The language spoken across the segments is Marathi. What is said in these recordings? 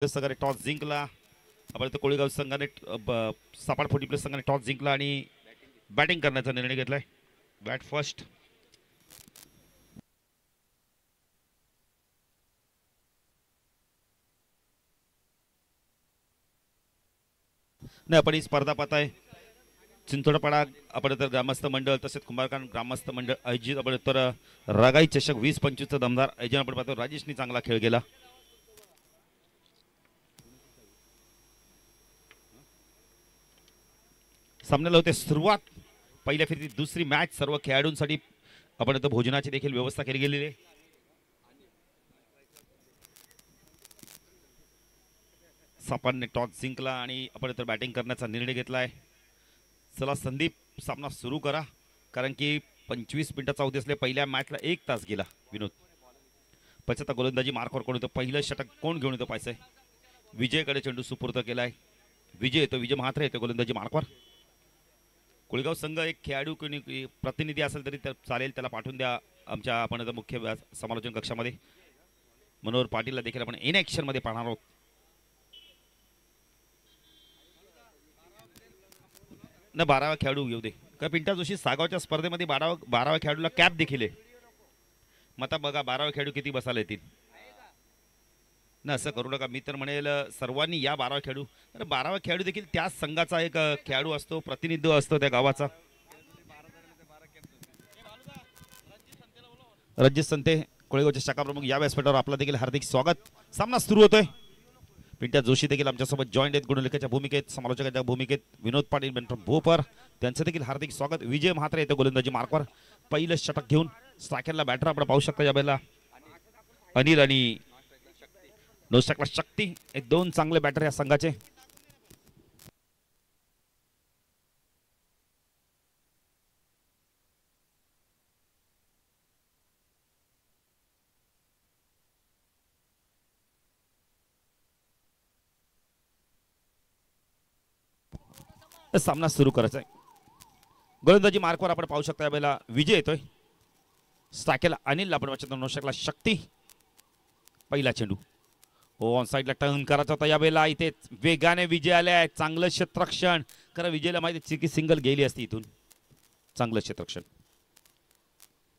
संघाने टॉस जिंकला. आपण कोळीगाव संघाने सापाड 40 प्लस संघाने टॉस जिंकला आणि बॅटिंग करण्याचा निर्णय घेतलाय. Bat first. नाही आपण ही स्पर्धा पाहताय चिंचोडपाडा आपण तर ग्रामस्थ मंडळ तसेच कुंभारकान ग्रामस्थ मंडळ आयोजित आपण तर रागाई चषक 20-25 दमदार आयोजन आपण पाहतो. राजेशनी चांगला खेळ केला. सामन्याला होते सुरुवात. पहिल्या फेरीत दुसरी मॅच सर्व खेळाडूंसाठी आपण इथं भोजनाची देखील व्यवस्था केली गेलेली आहे. सापानने टॉस जिंकला आणि आपण इथं बॅटिंग करण्याचा निर्णय घेतलाय. चला संदीप सामना सुरू करा कारण की 25 मिनिटाचा होते असले पहिल्या मॅचला 1 तास गेला. विनोद पचता गोलंदाजी मार्कवर कोण होतं पहिलं षटक कोण घेऊन येतो पाहिजे. विजयकडे चेंडू सुपूर्त केलाय. विजय येतो. विजय म्हात्रे येतो गोलंदाजी मार्कवर. कोळीगाव संघ एक खेळाडू कोणी प्रतिनिधी असेल तरी चालेल त्याला पाठवून द्या आमच्या आपण मुख्य समालोचन कक्षामध्ये. मनोहर पाटीलला देखील आपण इन ॲक्शन मध्ये पाहणार आहोत. न 12वा खेळाडू येऊ दे का पिंटा जोशी सागावच्या स्पर्धेमध्ये 12व्या खेळाडूला कॅप देखील आहे. मग आता बघा 12वा खेळाडू किती बसायला येतील ना. असं करू नका. मी तर म्हणेल सर्वांनी या 12वा खेळाडू. अरे 12वा खेळाडू देखील त्याच संघाचा एक खेळाडू असतो प्रतिनिधित्व असतो त्या गावाचा. रणजित संते कोळेगावचे शाखा प्रमुख या व्यासपीठावर आपला देखील हार्दिक स्वागत. सामना सुरू होतोय. पिंट्या जोशी देखील आमच्यासोबत जॉईंट आहेत गुणलेखाच्या भूमिकेत समालोचकाच्या भूमिकेत. विनोद पाटील फ्रॉम भोपर त्यांचं देखील हार्दिक स्वागत. विजय म्हात्रे येतो गोलंदाजी मार्कवर पहिलं षटक घेऊन. स्ट्रायकरला बॅटर आपण पाहू शकता या वेळेला अनिल आणि नोस्टॅकला शक्ती. एक दोन चांगले बॅटर या संघाचे. सामना सुरू करायचा आहे. गोलंदाजी मार्कवर आपण पाहू शकता यावेळेला विजय येतोय. स्ट्रायकरला अनिल आपण वाचतो. नोस्टॅकला शक्ती. पहिला चेंडू ऑन साईडला टर्न करायचा होता यावेळेला. इथे वेगाने विजय आले. चांगलं क्षेत्ररक्षण करा. विजयला माहिती की सिंगल गेली असती इथून. चांगलं क्षेत्ररक्षण.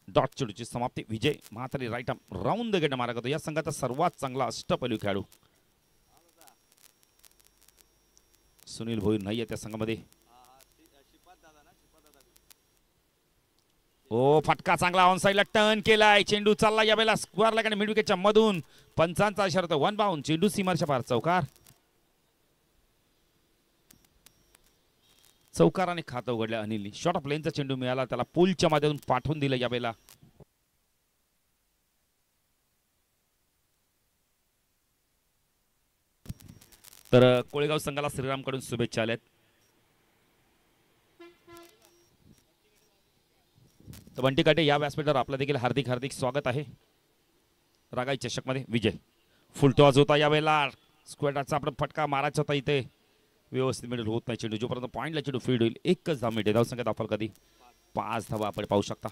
डॉट चेंडूची समाप्ती. Vijay Mhatre right arm round the gate मारा करतो. या संघाचा सर्वात चांगला अष्टपैलू खेळाडू सुनील भोईर नाही आहे त्या संघामध्ये. ओ फटका चांगला ऑन साईडला टर्न केलाय. चेंडू चालला यावेळेला स्क्वेअर लाईन मिड विकेटच्या मधून. पंचांचा इशारा. 1 बाउंड. चेंडू सीमारच्या पार. चौकार. चौकाराने खातं उघडल्या अनिलनी. शॉर्ट ऑफ लेनचा चेंडू मिळाला त्याला. पूलच्या माध्यमातून पाठवून दिलं यावेळेला. तर कोळेगाव संघाला श्रीरामकडून शुभेच्छा आल्यात. तर बंटी काटे या व्यासपीठावर आपलं देखील हार्दिक हार्दिक स्वागत आहे. रागाई चषक मध्ये विजय. फुल टॉस होता यावेळेला. स्क्वेअरचा आपण फटका मारायचा होता. इथे व्यवस्थित मिडल होत नाही चेंडू. जोपर्यंत पॉईंटला चेंडू फील्ड होईल. एकच धाव मिळते. धावसंख्या दाखल कधी 5 धावा आपण पाहू शकता.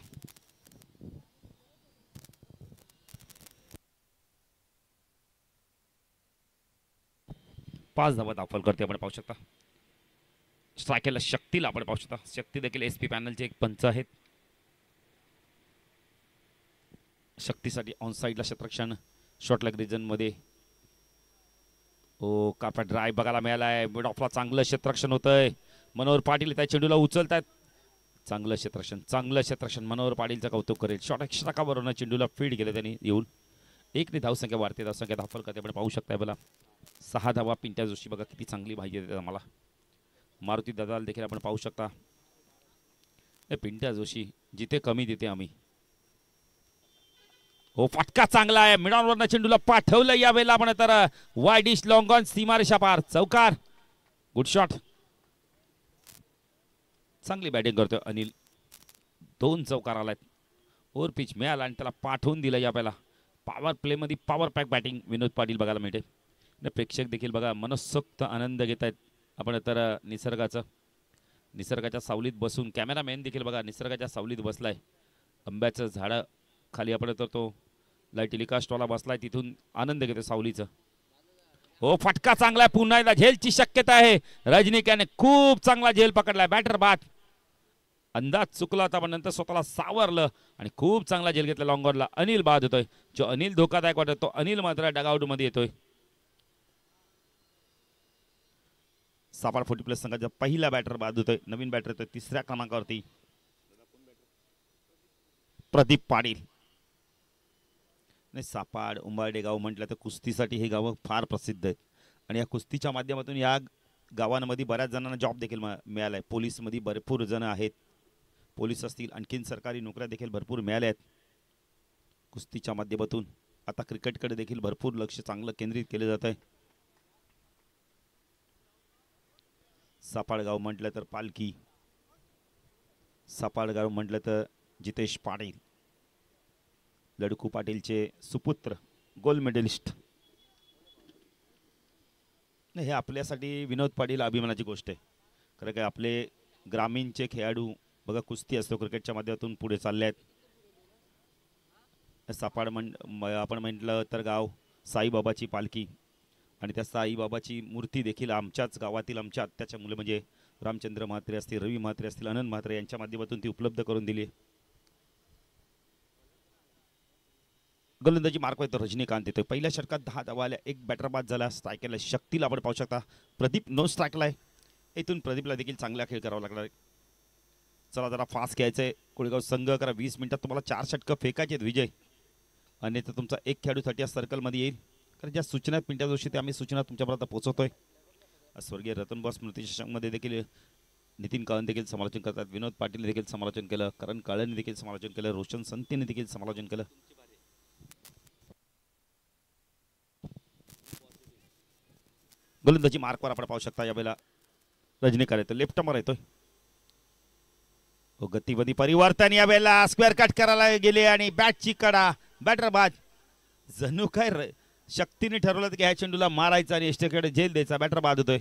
पाच धावा दाखल करते आपण पाहू शकता. स्ट्रायकरला शक्तीला आपण पाहू शकता. शक्ती देखील एसपी पॅनलचे एक पंच आहेत. शक्तीसाठी ऑन साईडला क्षेत्ररक्षण. शॉर्ट लेग रिजन मध्ये ओ कार्पेट ड्राईव्ह बघायला मिळालाय. मिड ऑफला चांगलं क्षेत्ररक्षण होतंय. मनोहर पाटील त्या चेंडूला उचलतायत. चांगलं क्षेत्ररक्षण. चांगलं क्षेत्ररक्षण. मनोहर पाटीलचं कौतुक करेल. शॉर्ट षटकावरून चेंडूला फीड केलं त्यांनी येऊन. एकने धावसंख्या वाढते. धावसंख्या दाखल करते आपण पाहू शकता. मला 6 धावा. पिंट्या जोशी बघा किती चांगली माहिती देते आम्हाला. मारुती दादाला देखील आपण पाहू शकता. पिंट्या जोशी जिथे कमी देते आम्ही. हो फटका चांगला आहे. मिडॉनवरनं चेंडूला पाठवलं यावेळेला आपण तर वाय डिश लॉंग ऑन सीमारेषा पार. चौकार. Good shot. चांगली बॅटिंग करतोय अनिल. 2 चौकार आलायत. ओव्हर पिच मिळाला आणि त्याला पाठवून दिलं यावेळेला. पॉवर प्ले मध्ये power pack batting Vinod Patil बघायला मिळते. प्रेक्षक देखील बघा मनसोक्त आनंद घेत आहेत. आपण तर निसर्गाच्या सावलीत बसून. कॅमेरामॅन देखील बघा निसर्गाच्या सावलीत बसलाय. आंब्याचं झाडं खाली आपण तर तो लाईट टेलिकास्टवाला बसलाय तिथून आनंद घेतो सावलीचं. हो फटका चांगला आहे, पुन्हा एकदा झेलची शक्यता आहे. रजनीकांतने खूप चांगला झेल पकडलाय. बॅटर बाद, अंदाज चुकला होता पण नंतर स्वतःला सावरलं आणि खूप चांगला झेल घेतला. लॉंगॉनला अनिल बाद होतोय. जो अनिल धोकादायक वाटतो तो अनिल मात्र डगआउट मध्ये येतोय. सापाड 40+ संघाचा पहिला बॅटर बाद होतोय. नवीन बॅटर येतोय तिसऱ्या क्रमांकावरती प्रदीप पाटील. सापाड उंबारडे गाव म्हटलं तर कुस्तीसाठी हे गाव फार प्रसिद्ध आहेत आणि या कुस्तीच्या माध्यमातून या गावांमध्ये बऱ्याच जणांना जॉब देखील मिळालाय. पोलीसमध्ये भरपूर जण आहेत, पोलीस असतील, आणखीन सरकारी नोकऱ्या देखील भरपूर मिळाल्या आहेत कुस्तीच्या माध्यमातून. आता क्रिकेटकडे देखील भरपूर लक्ष चांगलं केंद्रित केलं जात आहे. सापाडगाव म्हटलं तर पालखी, सापाडगाव म्हटलं तर जितेश पाटील, लडकू पाटीलचे सुपुत्र, गोल्ड मेडलिस्ट. हे आपल्यासाठी विनोद पाटील अभिमानाची गोष्ट आहे. खरं काय आपले ग्रामीणचे खेळाडू बघा कुस्ती असतो क्रिकेटच्या माध्यमातून पुढे चालले आहेत. सापाड आपण म्हटलं तर गाव साईबाबाची पालखी आणि त्या साईबाबाची मूर्ती देखील आमच्याच गावातील आमच्या आत्याच्या मुलं म्हणजे रामचंद्र म्हात्रे असतील, रवी म्हात्रे असतील, आनंद म्हात्रे यांच्या माध्यमातून ती उपलब्ध करून दिली. गोलंदाजी मार्क येतो रजनीकांत येतोय. पहिल्या षटकात 10 धावा आल्या, एक बॅटर बाद झाला. स्ट्रायकरला शक्तीला आपण पाहू शकता. प्रदीप नो स्ट्राईकला आहे. इथून प्रदीपला देखील चांगला खेळ करावा लागणार आहे. चला जरा फास्ट घ्यायचंय. कोळेगाव संघ करा 20 मिनिटात तुम्हाला 4 षटकं फेकायचे आहेत विजय, आणि तर तुमचा एक खेळाडूसाठी या सर्कलमध्ये येईल. कारण ज्या सूचना आहेत मिनिटा जोशी ते आम्ही सूचना तुमच्यापर्यंत पोहोचवतोय. स्वर्गीय रतन बॉस स्मृती चषकमध्ये देखील नितीन काळन देखील समालोचन करतात, विनोद पाटील देखील समालोचन केलं, करण काळेने देखील समालोचन केलं, रोशन संतीने देखील समालोचन केलं. गोलंदाजी मार्कवर आपण पाहू शकता यावेळेला रजनीकांत येतो, लेफ्टमर येतोय. गतीमध्ये परिवर्तन यावेळेला स्क्वेअर कट करायला गेले आणि बॅटची कडा, बॅटर बाद. जणू काय शक्तीने ठरवलं की ह्या चेंडूला मारायचा आणि एस्टेकडे झेल द्यायचा. बॅटर बाद होतोय,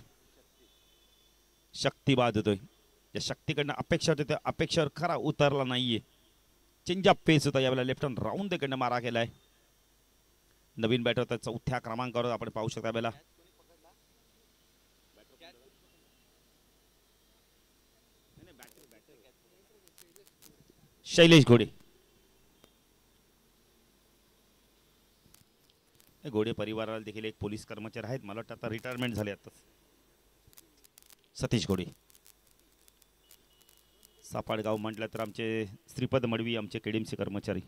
शक्ती बाद होतोय. या शक्तीकडनं अपेक्षा होते त्या अपेक्षावर खरा उतरला नाहीये. चेंज ऑफ पेस होता यावेळेला. लेफ्ट हँड राऊंड कडनं मारा केलाय. नवीन बॅटर होता चौथ्या क्रमांकावर आपण पाहू शकता यावेळेला शैलेश घोडे. घोडे परिवाराला देखील एक पोलीस कर्मचारी आहेत, मला वाटतं आता रिटायरमेंट झाले आता. सतीश घोडे. सापाडगाव म्हटलं तर आमचे श्रीपद मडवी आमचे केडीएमसी कर्मचारी.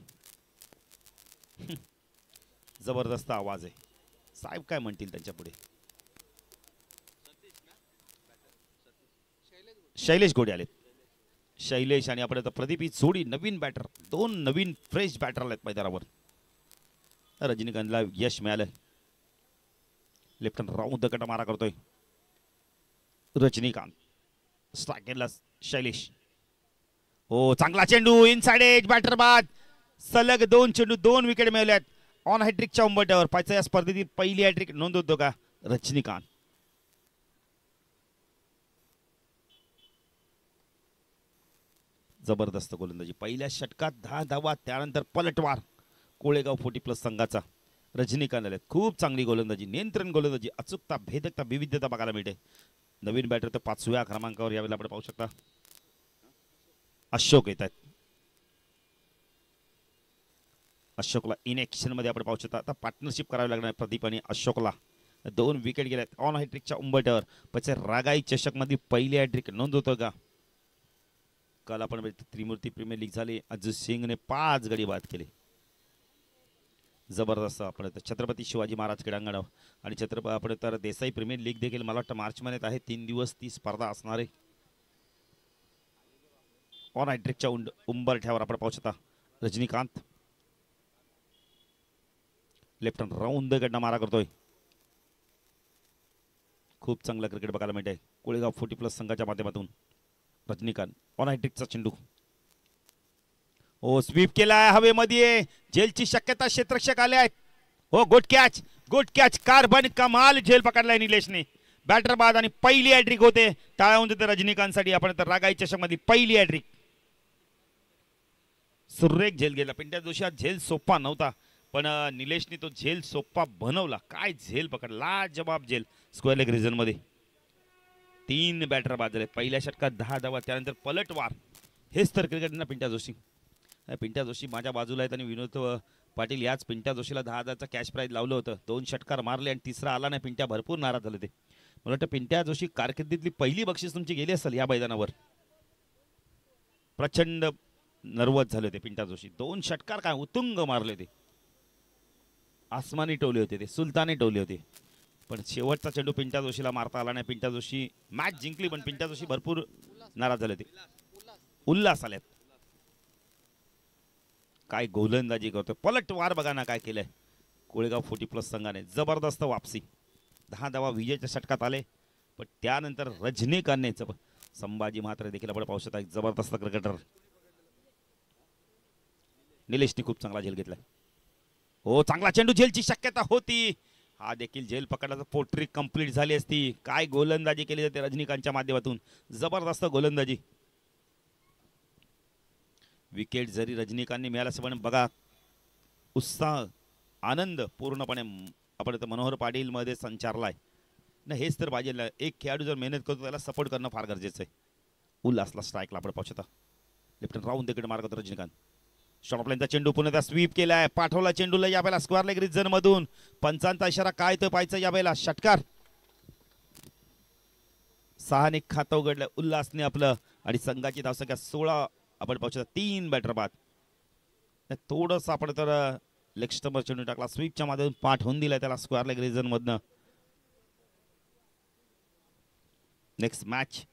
जबरदस्त आवाज आहे. साहेब काय म्हणतील त्यांच्या पुढे. शैलेश घोडे आलेत. शैलेश आणि आपण आता प्रदीप ही जोडी नवीन बॅटर, 2 नवीन फ्रेश बॅटर आलेत मैदानावर. रजनीकांतला यश मिळालं. Left hand round the cut मारा करतोय रजनीकांत. स्ट्रायकरला शैलेश. हो चांगला चेंडू इनसाइड एज, बॅटर बाद. सलग 2 चेंडू 2 विकेट मिळवल्यात. ऑन हॅट्रिकच्या उंबरठ्यावर पाहिजे या स्पर्धेतील पहिली हॅट्रिक नोंदवतो का रजनीकांत. जबरदस्त गोलंदाजी. पहिल्या षटकात 10 धावा, त्यानंतर पलटवार कोळेगाव 40+ संघाचा. रजनीकांत आले. खूप चांगली गोलंदाजी, नियंत्रण गोलंदाजी, अचूकता, भेदकता, विविधता बघायला मिळते. नवीन बॅटर तर 5व्या क्रमांकावर यावेळेला आपण पाहू शकता अशोक येत आहेत. अशोकला इन ऍक्शन मध्ये आपण पाहू शकता. आता पार्टनरशिप करावी लागणार प्रदीप आणि अशोकला. 2 विकेट गेल्यात ऑन हॅट्रिकच्या उंबरठ्यावर. पचे रागाई चषक मध्ये पहिली हॅट्रिक नोंदवतो का. काल आपण त्रिमूर्ती प्रीमियर लीग झाली, अजू सिंगने 5 गडी बाद केले. जबरदस्त. आपण छत्रपती शिवाजी महाराज क्रीडांगणावर आणि छत्रपती आपण तर देसाई प्रीमियर लीग देखील मला वाटतं मार्च महिन्यात आहे. 3 दिवस ती स्पर्धा असणार आहे. ऑन हॅट्रिकच्या उंबरठ्यावर आपण पाहू शकता रजनीकांत. लेफ्ट हँड राऊंड कडनं मारा करतोय. खूप चांगला क्रिकेट बघायला मिळते कोळेगाव 40+ संघाच्या माध्यमातून. रजनीकांत ऑन हॅट्रिकचा चेंडू. हो स्वीप केलाय हवेमध्ये, झेलची शक्यता, क्षेत्ररक्षक आले आहेत. हो good catch, good catch. Carbon कमाल झेल पकडलाय निलेशने. बॅटर बाद आणि पहिली हॅट्रिक होते. टाळ्या होऊन देते रजनीकांतसाठी. आपण तर रागाई चषकमध्ये पहिली हॅट्रिक. सुरेख झेल गेला. पिंट्या जोशी झेल सोपा नव्हता, पण निलेशने तो झेल सोप्पा बनवला. काय झेल पकडला, लाजवाब झेल स्क्वेअर लेग रिजन मध्ये. 3 बॅटर बाद झाले. पहिल्या षटकात 10 धावा, त्यानंतर पलटवार. हेच तर क्रिकेट ना पिंट्या जोशी. पिंट्या जोशी माझ्या बाजूला आहेत आणि विनोद पाटील याच पिंट्या जोशीला 10,000चं कॅश प्राईज लावलं होतं. 2 षटकार मारले आणि तिसरा आला नाही. पिंट्या भरपूर नाराज झाले ते. मला वाटतं पिंट्या जोशी कारकिर्दीतली पहिली बक्षीस तुमची गेली असेल या मैदानावर. प्रचंड नर्वस झाले होते पिंट्या जोशी. 2 षटकार काय उतुंग मारले ते. आसमानी टोले होते ते, सुलतानी टोले होते. पण शेवटचा चेंडू पिंट्या जोशीला मारता आला नाही. पिंट्या जोशी मॅच जिंकली पण पिंट्या जोशी भरपूर नाराज झाले ते. उल्हास आल्यात. काय गोलंदाजी करतोय. पलटवार बघा ना काय केलंय कोळेगाव 40+ संघाने. जबरदस्त वापसी. 10 धावा विजयाच्या षटकात आले. पण त्यानंतर रजनीकांतने संभाजी म्हात्रे देखील आपण पाहू शकता. एक जबरदस्त क्रिकेटर. निलेशने खूप चांगला झेल घेतलाय. हो चांगला चेंडू, झेलची शक्यता होती. हा देखील झेल पकडला तर पोट्री कंप्लीट झाली असती. काय गोलंदाजी केली जाते रजनीकांतच्या माध्यमातून. जबरदस्त गोलंदाजी. विकेट जरी रजनीकांतने मिळाला असं पण बघा उत्साह आनंद पूर्णपणे आपण मनोहर पाटील मध्ये संचारलाय ना. हेच तर पाहिजे. एक खेळाडू जर मेहनत करतो त्याला सपोर्ट करणं फार गरजेचं आहे. उल्हासला स्ट्राईकला आपण पाहू शकता. लेफ्ट राऊंड तिकडे मार्ग होतो रजनीकांत. शॉर्ट लाईनचा चेंडू पुन्हा स्वीप केलाय. पाठवला चेंडूला या बेला स्क्वेअर लेग रिजन मधून. पंचांचा इशारा काय तर पाहायचं या बेला. षटकार. 6ने खातं उघडलं उल्हासने आपलं आणि संघाची धावसंख्या 16 आपण पाहू शकता. 3 बॅटर बाद. थोडंसं आपण तर लेग स्टंपवर चेंडू टाकला. स्वीपच्या माध्यमातून पाठवून दिलाय त्याला स्क्वेअर लेग रिजन मधनं. नेक्स्ट मॅच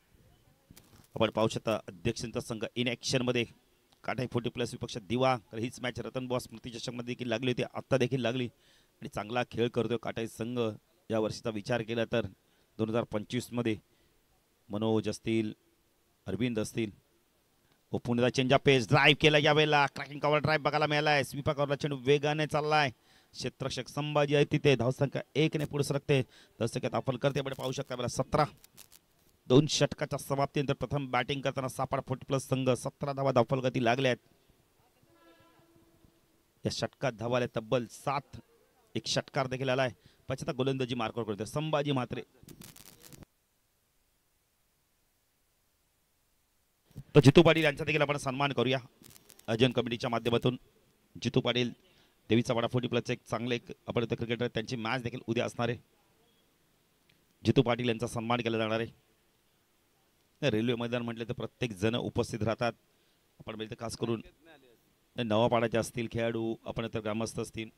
आपण पाहू शकता. अध्यक्षांचा संघ इन ऍक्शन मध्ये. काठाई 40+ विपक्ष दिवा. हीच मॅच रतन बॉस स्मृती चषकमध्ये देखील लागली होती. आत्ता देखील लागली आणि चांगला खेळ करतोय काठाई संघ. या वर्षीचा विचार केला तर 2025 मध्ये मनोज असतील, अरविंद असतील. पुण्याचा चेंज ऑफ पेस ड्राईव्ह केला यावेळेला. क्रॅकिंग कव्हर ड्राईव्ह बघायला मिळालाय. स्वीपा कव्हरला चेंडू वेगाने चाललाय. क्षेत्ररक्षक संभाजी आहे तिथे. धावसंख्या 1 ने पुढे सरकते. धावसंख्यात आपण करते आपण पाहू शकता. 17 2 षटकाच्या समाप्तीनंतर प्रथम बॅटिंग करताना सापड 40+ संघ 17 धावा धावफलगती लागल्यात. या षटकात धावाले तब्बल 7. एक षटकार देखील आलाय. पछता गोलंदाजी मार्कवर करतोय संभाजी म्हात्रे. तर जितू पाटील यांचा देखील आपण सन्मान करूया अजन कमिटीच्या माध्यमातून. जितू पाटील देवीचा वाडा 40+ एक चांगले आपण क्रिकेटर. त्यांची मॅच देखील उद्या असणार आहे. जितू पाटील यांचा सन्मान केला जाणार आहे. रेल्वे मैदान म्हटले तर प्रत्येक जण उपस्थित राहतात. आपण म्हणजे खास करून नवापाड्याचे असतील खेळाडू, आपण तर ग्रामस्थ असतील.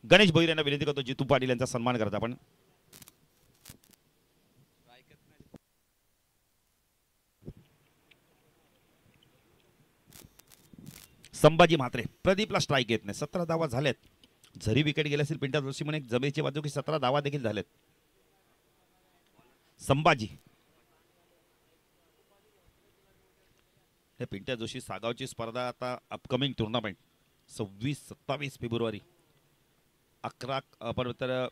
गणेश भोईर यांना विनंती करतो जितू पाटील यांचा सन्मान करता आपण. संभाजी म्हात्रे. प्रदीपला स्ट्राईक येत नाही. 17 धावा झाल्यात. जरी विकेट गेले असेल पिंट्या जोशी म्हणून एक जमेची बाजू की 17 धावा देखील झाल्यात. संभाजी. पिंट्या जोशी सागावची स्पर्धा आता अपकमिंग टुर्नामेंट 26-27 फेब्रुवारी. 11 आपण तर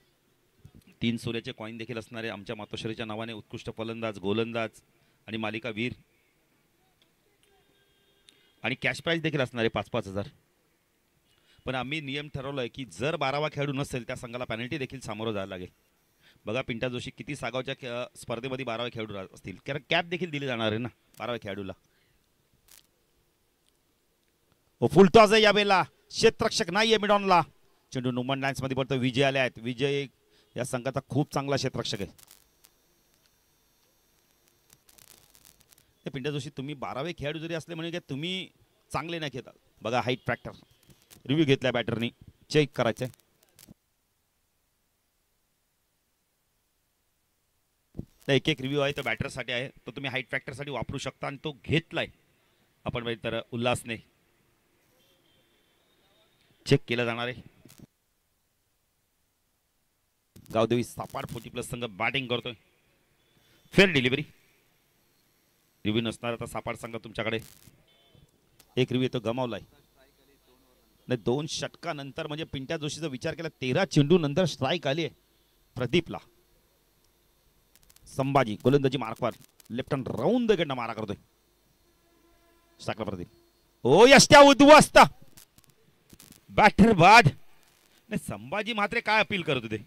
3 सूर्याचे कॉईन देखील असणारे आमच्या मातोश्रीच्या नावाने. उत्कृष्ट फलंदाज, गोलंदाज आणि मालिकावीर आणि कॅश प्राईज देखील असणारे 5-5 हजार. पण आम्ही नियम ठरवलाय की जर 12वा खेळाडू नसेल त्या संघाला पेनल्टी देखील सामोरं जायला लागेल. बघा पिंट्या जोशी किती सागावच्या स्पर्धेमध्ये 12वे खेळाडू असतील. कारण कॅप देखील दिली जाणार आहे ना 12व्या खेळाडूला. फुल टॉस आहे यावेळेला. क्षेत्ररक्षक नाहीये मिडॉनला. चेंडू नुमन लाईन्स मध्ये पडतो. विजय आले आहेत. विजय या संघाचा खूप चांगला क्षेत्ररक्षक आहे. पिंट्या जोशी तुम्ही 12वे खेळाडू जरी असले म्हणजे तुम्ही चांगले नाही खेळता. बघा हाईट फॅक्टर रिव्ह्यू घेतलाय बॅटरनी. चेक करायचंय. एक रिव्ह्यू आहे तो बॅटरसाठी आहे. तो तुम्ही हाईट फॅक्टरसाठी वापरू शकता आणि तो घेतलाय आपण म्हणजे तर उल्हासने. चेक केला जाणार आहे. गावदेवी सापाड 40+ संघ बॅटिंग करतोय. Fair delivery. रिव्ह्यू नसणार आता सापाड संघ तुमच्याकडे. एक रिव्ह्यू तो गमावलाय. नाही 2 षटकानंतर म्हणजे पिंट्या जोशीचा विचार केला 13 चेंडू नंतर स्ट्राईक आली आहे प्रदीपला. संभाजी गोलंदाजी मार्कवर. लेफ्ट हँड राऊंड द गेटनं मारा करतोय. टाकला प्रदीप. हो यष्ट्या उद्ध्वस्त. बॅटर बाद. नाही, संभाजी मात्रे काय अपील करत होते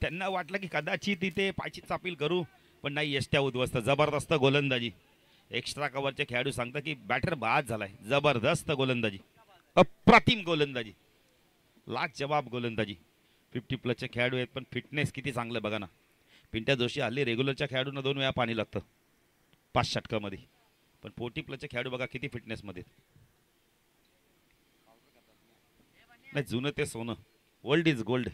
त्यांना वाटलं की कदाचित इथे पायचीच अपील करू, पण नाही, यष्ट्या उद्ध्वस्त. जबरदस्त गोलंदाजी. एक्स्ट्रा कव्हरचे खेळाडू सांगतात की बॅटर बाद झालाय. जबरदस्त गोलंदाजी, अप्रतिम गोलंदाजी, लाजवाब गोलंदाजी. 50+ खेळाडू आहेत, पण फिटनेस किती चांगलं बघा ना. पिंट्या जोशी हल्ली रेग्युलरच्या खेळाडूंना 2 वेळा पाणी लागतं 5 षटकामध्ये, पण 40+ खेळाडू बघा किती फिटनेसमध्ये. नाही, जुनं ते सोनं. Old is gold.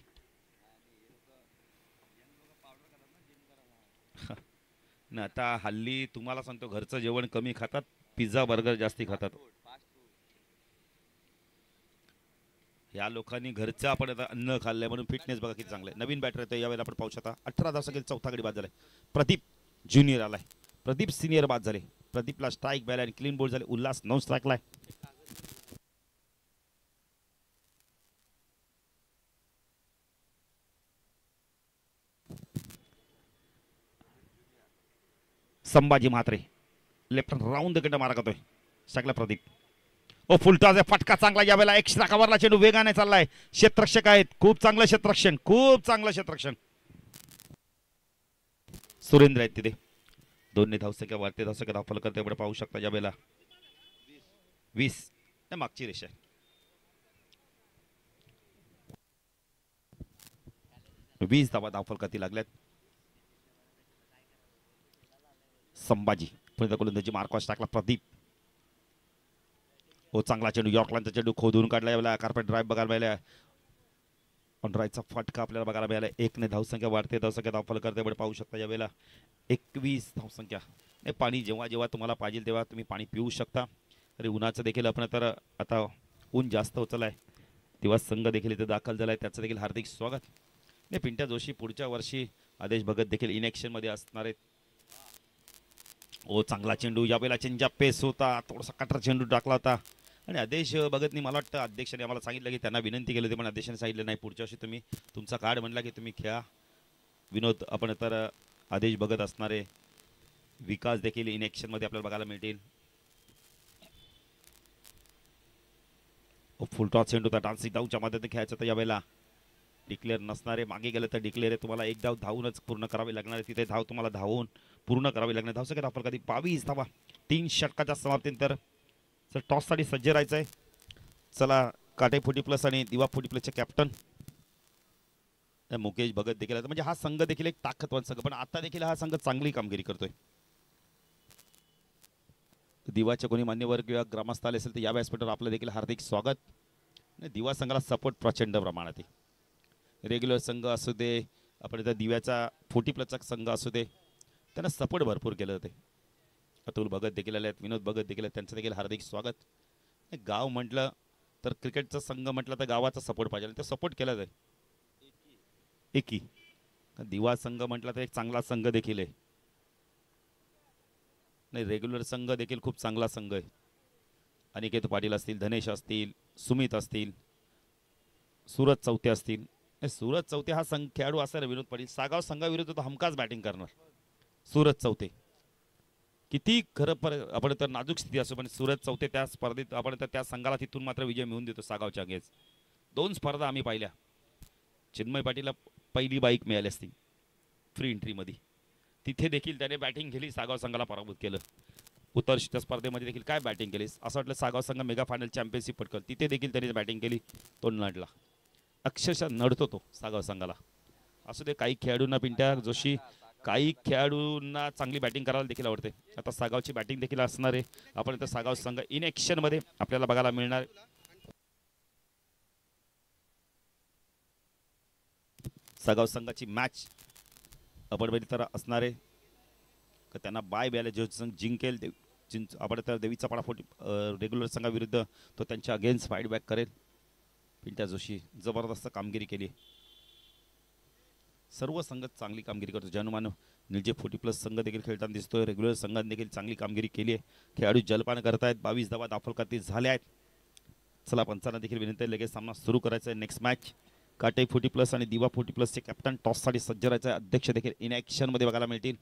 ना आता हल्ली तुम्हाला सांगतो, घरचं जेवण कमी खातात, पिझ्झा बर्गर जास्ती खातात. या लोकांनी घरचं आपण आता अन्न खाल्लंय म्हणून फिटनेस बघा किती चांगलं आहे. नवीन बॅटर येतो यावेळेला आपण पाहू शकता. 18 धावसंख्येत चौथा गडी बाद झालाय. प्रदीप ज्युनियर आलाय. प्रदीप सिनियर बाद झाले. प्रदीपला स्ट्राईक बॅल आणि क्लीन बोल्ड झाले. उल्हास 9 स्ट्राईकला आहे. Sambhaji Mhatre left round the मारा करतोय. शकला प्रदीप. ओ फुलटॉस आहे, फटका चांगला यावेळेला. एक्स्ट्रा कव्हरला चेंडू वेगाने चाललाय. क्षेत्ररक्षक आहेत, खूप चांगलं क्षेत्ररक्षण, खूप चांगलं क्षेत्ररक्षण. सुरेंद्र आहेत तिथे. 2 धावसंख्या वाढते, धावसंख्या धावफल करते पुढे पाहू शकता. यावेळेला 20 मागची रेषा. 20 धावा धावफल करती लागल्यात. संभाजी पुढे गोलंदाजी मार्कॉस टाकला. प्रदीप. हो, चांगला चेंडू, यॉर्कलँडचा चेंडू खोदून काढला. यावेळेला कार्पेट ड्राईव्ह बघायला मिळाला. ऑन ड्राईव्हचा फटका आपल्याला बघायला मिळाला. 1 धावसंख्या वाढते, धावसंख्या धावफल करते पुढे पाहू शकता. यावेळेला 21 धावसंख्या. हे पाणी जेव्हा जेव्हा तुम्हाला पाहिजे तेव्हा तुम्ही पाणी पिऊ शकता. तरी उन्हाचं देखील आपण तर आता ऊन जास्त होत आहे तेव्हा संघ देखील इथे दाखल झाला आहे, त्याचं देखील हार्दिक स्वागत. नाही, पिंट्या जोशी पुढच्या वर्षी आदेश भगत देखील इनेक्शनमध्ये असणार आहेत. ओ, चांगला चेंडू. यावेळेला चेंजअप पेस होता, थोडासा कटर चेंडू टाकला होता. आणि आदेश भगतनी, मला वाटतं अध्यक्षाने आम्हाला सांगितलं की त्यांना विनंती केली होती, पण अध्यक्षाने सांगितलं नाही, पुढच्या वर्षी तुम्ही तुमचा कार्ड म्हणला की तुम्ही खेळा. विनोद आपण तर आदेश भगत असणारे विकास देखील इनेक्शनमध्ये आपल्याला बघायला मिळतील. फुलटॉस चेंडू होता, डान्सिंग डाऊच्या मदतीने खेळायचं. तर यावेळेला डिक्लेअर नसणारे, मागे गेलं तर डिक्लेअर आहे. तुम्हाला 1 धाव धावूनच पूर्ण करावी लागणार आहे. तिथे धाव तुम्हाला धावून पूर्ण करावी लागणार. धावसंख्या धावफल कधी 22 धावा 3 षटकाच्या समाप्तीनंतर. सर टॉससाठी सज्ज राहायचं आहे. चला, काटे 40+ आणि दिवा 40+चे कॅप्टन मुकेश भगत देखील. म्हणजे हा संघ देखील एक ताकदवान संघ, पण आता देखील हा संघ चांगली कामगिरी करतोय. दिवाचे कोणी मान्यवर किंवा ग्रामस्थ आले असेल तर या व्यासपीठावर आपलं देखील हार्दिक स्वागत. दिवा संघाला सपोर्ट प्रचंड प्रमाणात आहे. रेग्युलर संघ असू दे, आपण इथं दिव्याचा 40+चा संघ असू दे, त्यांना सपोर्ट भरपूर केलं होते. अतुल भगत देखील आले आहेत, विनोद भगत देखील आहेत, त्यांचं देखील हार्दिक स्वागत. गाव म्हटलं तर क्रिकेटचा संघ म्हटलं तर गावाचा सपोर्ट पाहिजे, ते सपोर्ट केला जाईल. एकी दिवा संघ म्हटलं तर एक चांगला संघ देखील आहे. नाही, रेग्युलर संघ देखील खूप चांगला संघ आहे. अनिकेत पाटील असतील, धनेश असतील, सुमित असतील, सूरज चौथे असतील. सूरज चौथे हा संघ खेळाडू असेल. विनोद पाटील सागाव संघाविरुद्ध तो हमखास बॅटिंग करणार. सूरज चौथे किती खरं आपण तर नाजूक स्थिती असो, पण सूरज चौथे त्या स्पर्धेत आपण तर त्या संघाला तिथून मात्र विजय मिळवून देतो. सागावच्या अगेन्स्ट 2 स्पर्धा आम्ही पाहिल्या. चिन्मय पाटीलला पहिली बाईक मिळाली असती फ्री एंट्रीमध्ये, तिथे देखील त्याने बॅटिंग केली, सागाव संघाला पराभूत केलं. उत्तरच्या स्पर्धेमध्ये देखील काय बॅटिंग केली, असं वाटलं सागाव संघ मेगा फायनल चॅम्पियनशिप पटकल, तिथे देखील त्याने बॅटिंग केली, तो नडला. अक्षरशः नडतो तो सागाव संघाला. असू दे, काही खेळाडूंना पिंट्या जोशी, काही खेळाडूंना चांगली बॅटिंग करायला देखील आवडते. आता सागावची बॅटिंग देखील असणार आहे. आपण इथं सागाव संघ इन ॲक्शन मध्ये आपल्याला बघायला मिळणार. सागाव संघाची मॅच आपण बघितली तर असणार आहे का त्यांना बाय ब्याला जो संघ जिंकेल आपण तर देवीचा पाडा रेग्युलर संघाविरुद्ध तो त्यांच्या अगेन्स्ट फाईट बॅक करेल. पिंट्या जोशी जबरदस्त कामगिरी केली. सर्व संघ चांगली कामगिरी करतो. जनुमान निलजे 40+ संघ देखील खेळताना दिसतोय. रेग्युलर संघाने देखील चांगली कामगिरी केली आहे. खेळाडू जलपान करतायत. 22 धावा दाखल झाल्या आहेत. चला, पंचांना देखील विनंती आहे, लगेच सामना सुरू करायचा आहे. नेक्स्ट मॅच काटे 40+ आणि दिवा 40+चे कॅप्टन टॉससाठी सज्ज राहायचे. अध्यक्ष देखील इन ॲक्शन मध्ये बघायला मिळतील.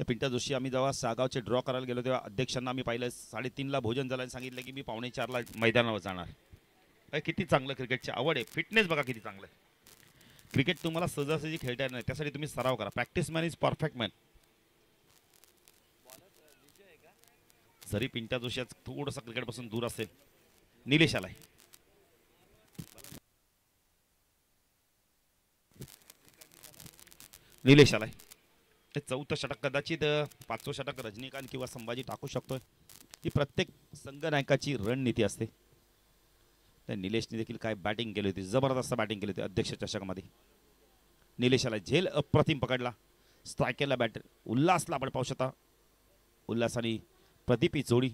पिंट्या जोशी आम्ही जेव्हा सागावचे ड्रॉ करायला गेलो तेव्हा अध्यक्षांना आम्ही पाहिलं 3:30ला भोजन झालं आणि सांगितलं की मी 4:45ला मैदानावर जाणार. किती चांगलं क्रिकेटची आवड आहे. फिटनेस बघा किती चांगलं आहे. क्रिकेट तुम्हाला सहजासहजी खेळता येणार नाही, त्यासाठी तुम्ही सराव करा. Practice man is perfect man. जरी पिंट्या जोशी थोडंसं क्रिकेटपासून दूर असेल. निलेश आलाय. निलेश आलाय. ते चौथं षटक कदाचित 5वं षटक रजनीकांत किंवा संभाजी टाकू शकतोय. ही प्रत्येक संघनायकाची रणनीती असते. त्या निलेशने देखील काय बॅटिंग केली होती, जबरदस्त बॅटिंग केली होती अध्यक्ष चषकामध्ये. निलेशाला झेल अप्रतिम पकडला. स्ट्रायकरला बॅटर उल्हासला आपण पाहू शकता. उल्हास आणि प्रदीप ही जोडी.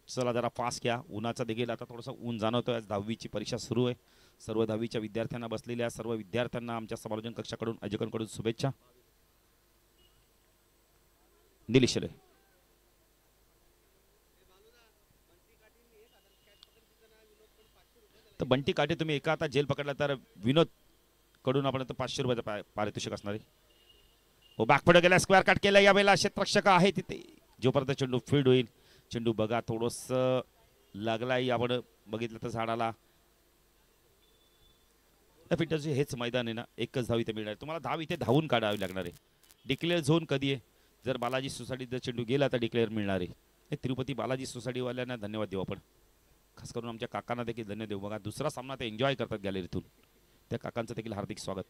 चला जरा फास्ट घ्या. उन्हाचा देखील आता थोडंसं ऊन जाणवतोय. आज 10वीची परीक्षा सुरू आहे. सर्व 10वीच्या विद्यार्थ्यांना बसलेल्या सर्व विद्यार्थ्यांना आमच्या समालोचन कक्षाकडून आयोजकांकडून शुभेच्छा. निलेश तर बंटी काटे तुम्ही एका आता जेल पकडला तर विनोद कडून आपण 500 रुपयाचं पारितोषिक असणार आहे. हो बॅक पुढे गेला. स्क्वेअर कट केला. यावेळेला क्षेत्ररक्षक आहे तिथे. जोपर्यंत चेंडू फील्ड होईल. चेंडू बघा थोडंसं लागलाय. आपण बघितलं तर झाडाला. पिंट्याचे हेच मैदान आहे ना. एकच धाव इथे मिळणार. तुम्हाला धाव इथे धावून काढावी लागणार आहे. डिक्लेअर झोन कधी आहे. जर बालाजी सोसायटीत जर चेंडू गेला तर डिक्लेअर मिळणार आहे. तिरुपती बालाजी सोसायटीवाल्यांना धन्यवाद देऊ आपण. खास करून आमच्या काकांना देखील धन्यवाद देऊ. बघा दुसरा सामना ते एन्जॉय करतात गॅलरीतून. त्या काकांचं देखील हार्दिक स्वागत.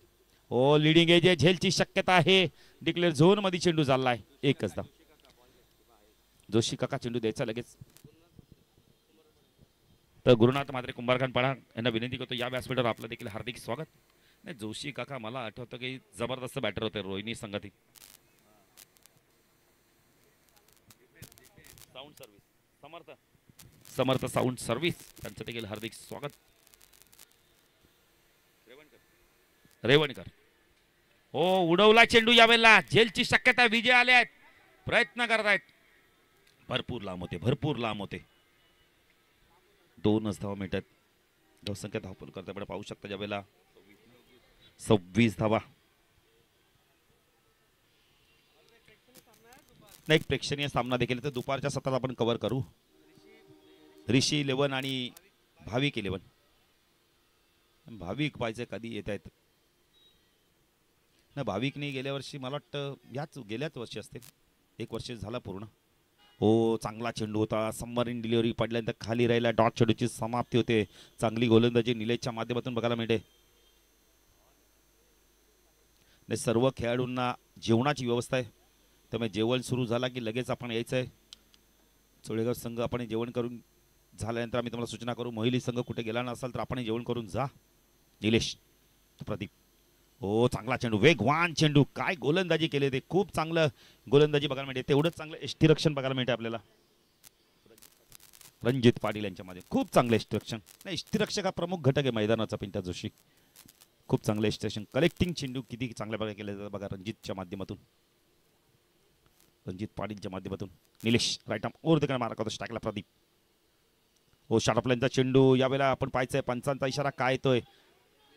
हो लिडिंग एज झेलची शक्यता आहे. डिक्लेअर झोन मध्ये चेंडू चाललाय. एकच धाव. जोशी काका चेंडू द्यायचा लगेच. तर गुरुनाथ मात्रे कुंभारखान पाडा यांना विनंती करतो या व्यासपीठावर आपलं देखील हार्दिक स्वागत. नाही जोशी काका मला आठवतं की जबरदस्त बॅटर होते रोहिणी संगती. साऊंड सर्व्हिस समर्थ साऊंड सर्व्हिस त्यांचं देखील हार्दिक स्वागत. रेवणकर हो उडवला चेंडू. यावेळेला झेलची शक्यता. विजय आले आहेत. प्रयत्न करत आहेत. भरपूर लांब होते. 2च धावा मिळतात. धावसंख्या धावपल करता पाहू शकता. ज्यावेळेला 26 धावा. एक प्रेक्षणीय सामना देखील तर दुपारच्या सत्रात आपण कव्हर करू. ऋषी 11 आणि भाविक 11. भाविक पाहिजे कधी येत आहेत ना. भाविकने गेल्या वर्षी मला वाटतं गेल्याच वर्षी असतील. 1 वर्ष झाला पूर्ण. हो चांगला चेंडू होता. सबमरीन डिलिव्हरी पडल्यानंतर खाली राहिला. डॉट चेंडूची समाप्ती होते. चांगली गोलंदाजी निलेशच्या माध्यमातून बघायला मिळते. सर्व खेळाडूंना जेवणाची व्यवस्था आहे. त्यामुळे जेवण सुरू झाला की लगेच आपण यायचं आहे. चोळेगाव संघ आपण जेवण करून झाल्यानंतर आम्ही तुम्हाला सूचना करू. महिला संघ कुठे गेला नसाल तर आपण जेवण करून जा. निलेश प्रदीप हो चांगला चेंडू. वेगवान चेंडू. काय गोलंदाजी केले ते. खूप चांगलं गोलंदाजी बघायला मिळते. तेवढंच चांगलं यष्टीरक्षण बघायला मिळते आपल्याला. रणजित पाटील यांच्यामध्ये खूप चांगलं यष्टीरक्षण. नाही यष्टीरक्षक हा प्रमुख घटक आहे मैदानाचा. पिंट्या जोशी खूप चांगलं यष्टीरक्षण. कलेक्टिंग चेंडू किती चांगल्या प्रकारे केले जातात बघा रणजितच्या माध्यमातून. रणजित पाटीलच्या माध्यमातून. निलेश राईट आर्म ओर देखील मारा करतो. स्ट्राईकला प्रदीप. हो शॉर्टप्लाईनचा चेंडू. यावेळेला आपण पाहायचंय पंचांचा इशारा काय येतोय.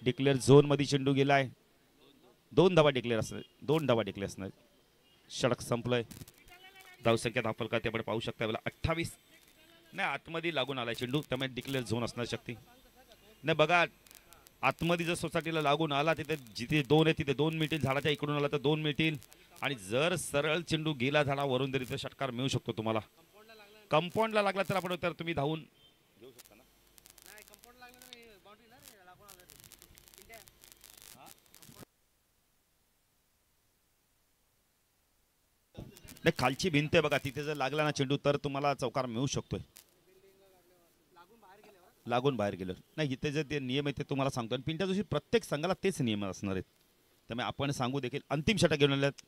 डिक्लेअर झोन मध्ये चेंडू गेलाय. 2 धावा डिक्लेअर असणार. षटक संपलंय. धावसंख्या धावफल का ते आपण पाहू शकता. 28 नाही आतमध्ये लागून आलाय चेंडू. त्यामुळे डिक्लेअर झोन असणार शक्ती नाही. बघा आतमध्ये जर सोसायटीला लागून आला तिथे जिथे 2 आहे तिथे 2 मिळतील. झाडाच्या इकडून आला तर 2 मिळतील. आणि जर सरळ चेंडू गेला झाडावरून तरी तर षटकार मिळू शकतो तुम्हाला. कंपाऊंडला लागला तर आपण तर तुम्ही धावून घेऊ शकता ना. नाही खालची भिंत आहे बघा तिथे जर लागला ना चेंडू तर तुम्हाला चौकार मिळू शकतोय. लागून बाहेर गेलं नाही. इथे जे नियम आहे ते तुम्हाला सांगतो. आणि पिंट्या जोशी प्रत्येक संघाला तेच नियम असणार आहेत. त्यामुळे आपण सांगू देखील. अंतिम षटक घेऊन आल्यात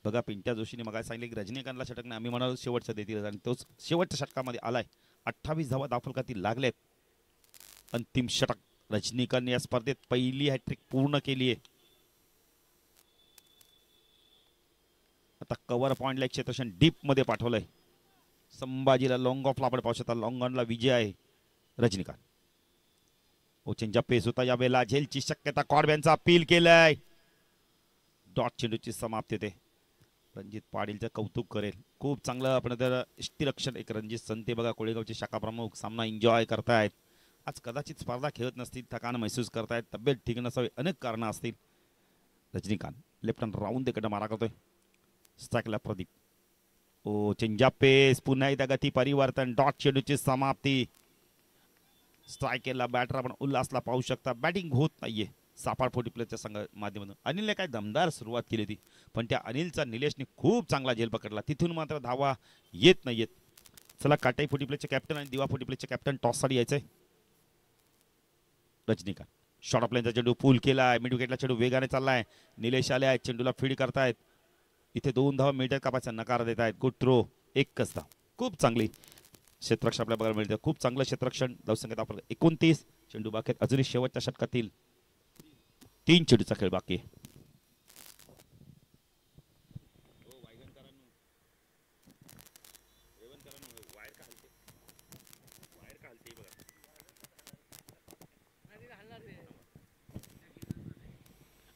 बघा. पिंट्या जोशीने मग सांगितले की रजनीकांतला षटक नाही आम्ही म्हणालो शेवटचं देतील. आणि तोच शेवटच्या षटकामध्ये आलाय. 28 धावा धावफलकातील लागलेत. अंतिम षटक. रजनीकांतने या स्पर्धेत पहिली हॅट्रिक पूर्ण केली आहे. आता कव्हर पॉइंटला एक क्षेत्रक्षण डीप मध्ये पाठवलंय. संभाजीला लॉंग ऑफला आपण पाहू शकता. लॉंग ऑनला विजय आहे रजनीकांत. ओचेंजा पेस होता. यावेळेला झेलची शक्यता. कॉर्बॅनचा अपील केलंय. डॉट चेंडूची समाप्ती होते. रणजित पाटीलचं कौतुक करेल. खूप चांगलं आपण तर इष्टिरक्षण एक रणजित संते बघा कोळेगावचे शाखा प्रमुख सामना एन्जॉय करतायत. आज कदाचित स्पर्धा खेळत नसतील, थकान महसूस करतायत, तब्येत ठीक नसावी, अनेक कारणं असतील. रजनीकांत लेफ्ट हँड राऊंड इकडे मारा करतोय. स्ट्राईकला प्रदीप. ओ चेंजअप पेस, पुन्हा एकदा गती परिवर्तन, डॉट चेंडूची समाप्ती. स्ट्राईकला बॅटर आपण उल्हासला पाहू शकता. बॅटिंग होत नाहीये सापाड फोर्टी प्लेच्या संघ माध्यमातून. अनिलने काय दमदार सुरुवात केली होती, पण त्या अनिलचा निलेशने खूप चांगला झेल पकडला. तिथून मात्र धावा येत नाहीयेत. चला काटाई फोर्टी प्लेचे कॅप्टन आणि दिवा फोर्टी प्लेचे कॅप्टन टॉससाठी यायचंय. रजनीकांत शॉर्ट ऑफ लाईनचा चेंडू पूल केलाय. मिड विकेटला चेंडू वेगाने चाललाय. निलेश आले आहेत, चेंडूला फीड करतायत. इथे 2 धावा मिळतात कापायचा नकार देत आहेत. गुड थ्रो, एकच धाव. खूप चांगली क्षेत्ररक्षण आपल्याला बघायला मिळतं. खूप चांगलं क्षेत्ररक्षण. धावसंख्येत आपण 29. चेंडू बाकी अजूनही शेवटच्या षटकातील 3 चेंडूचा खेळ बाकी आहे.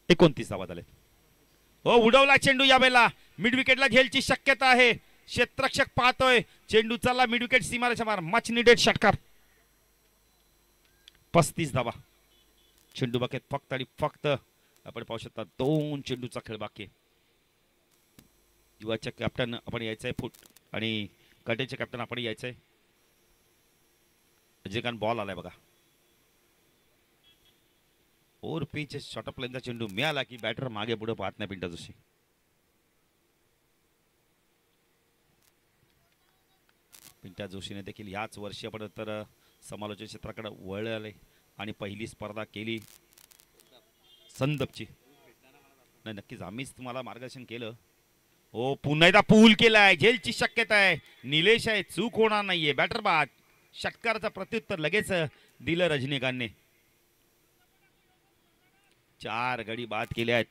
एकोणतीस धावा झाले. हो उडवला चेंडू यावेळेला. मिड विकेटला झेलची शक्यता आहे. क्षेत्ररक्षक पाहतोय. चेंडू चालला मिड विकेट सीमारेषा मार. मच निडेड षटकार. 35 धावा. चेंडू बाकी फक्त आणि फक्त आपण पाहू शकता 2 चेंडूचा खेळ बाकी आहे. युवाचे कॅप्टन आपण यायचंय फुट आणि कटेचे कॅप्टन आपण यायचंय. रजनीकांत बॉल आलाय बघा. ओर पिच शॉर्ट ऑफ लाईनचा चेंडू मिळाला की बॅटर मागे पुढे पाहत नाही पिंटा जोशी. पिंट्या जोशीने देखील याच वर्षी आपण तर समालोचन क्षेत्राकडे वळले आणि पहिली स्पर्धा केली संदपची. नाही नक्कीच आम्हीच तुम्हाला मार्गदर्शन केलं. हो पुन्हा एकदा पूल केलाय. झेलची शक्यता आहे. निलेश आहे, चूक होणार नाहीये. बॅटर बाद. षटकाराचा प्रत्युत्तर लगेच दिलं रजनीकांतने. 4 गडी बाद केले आहेत.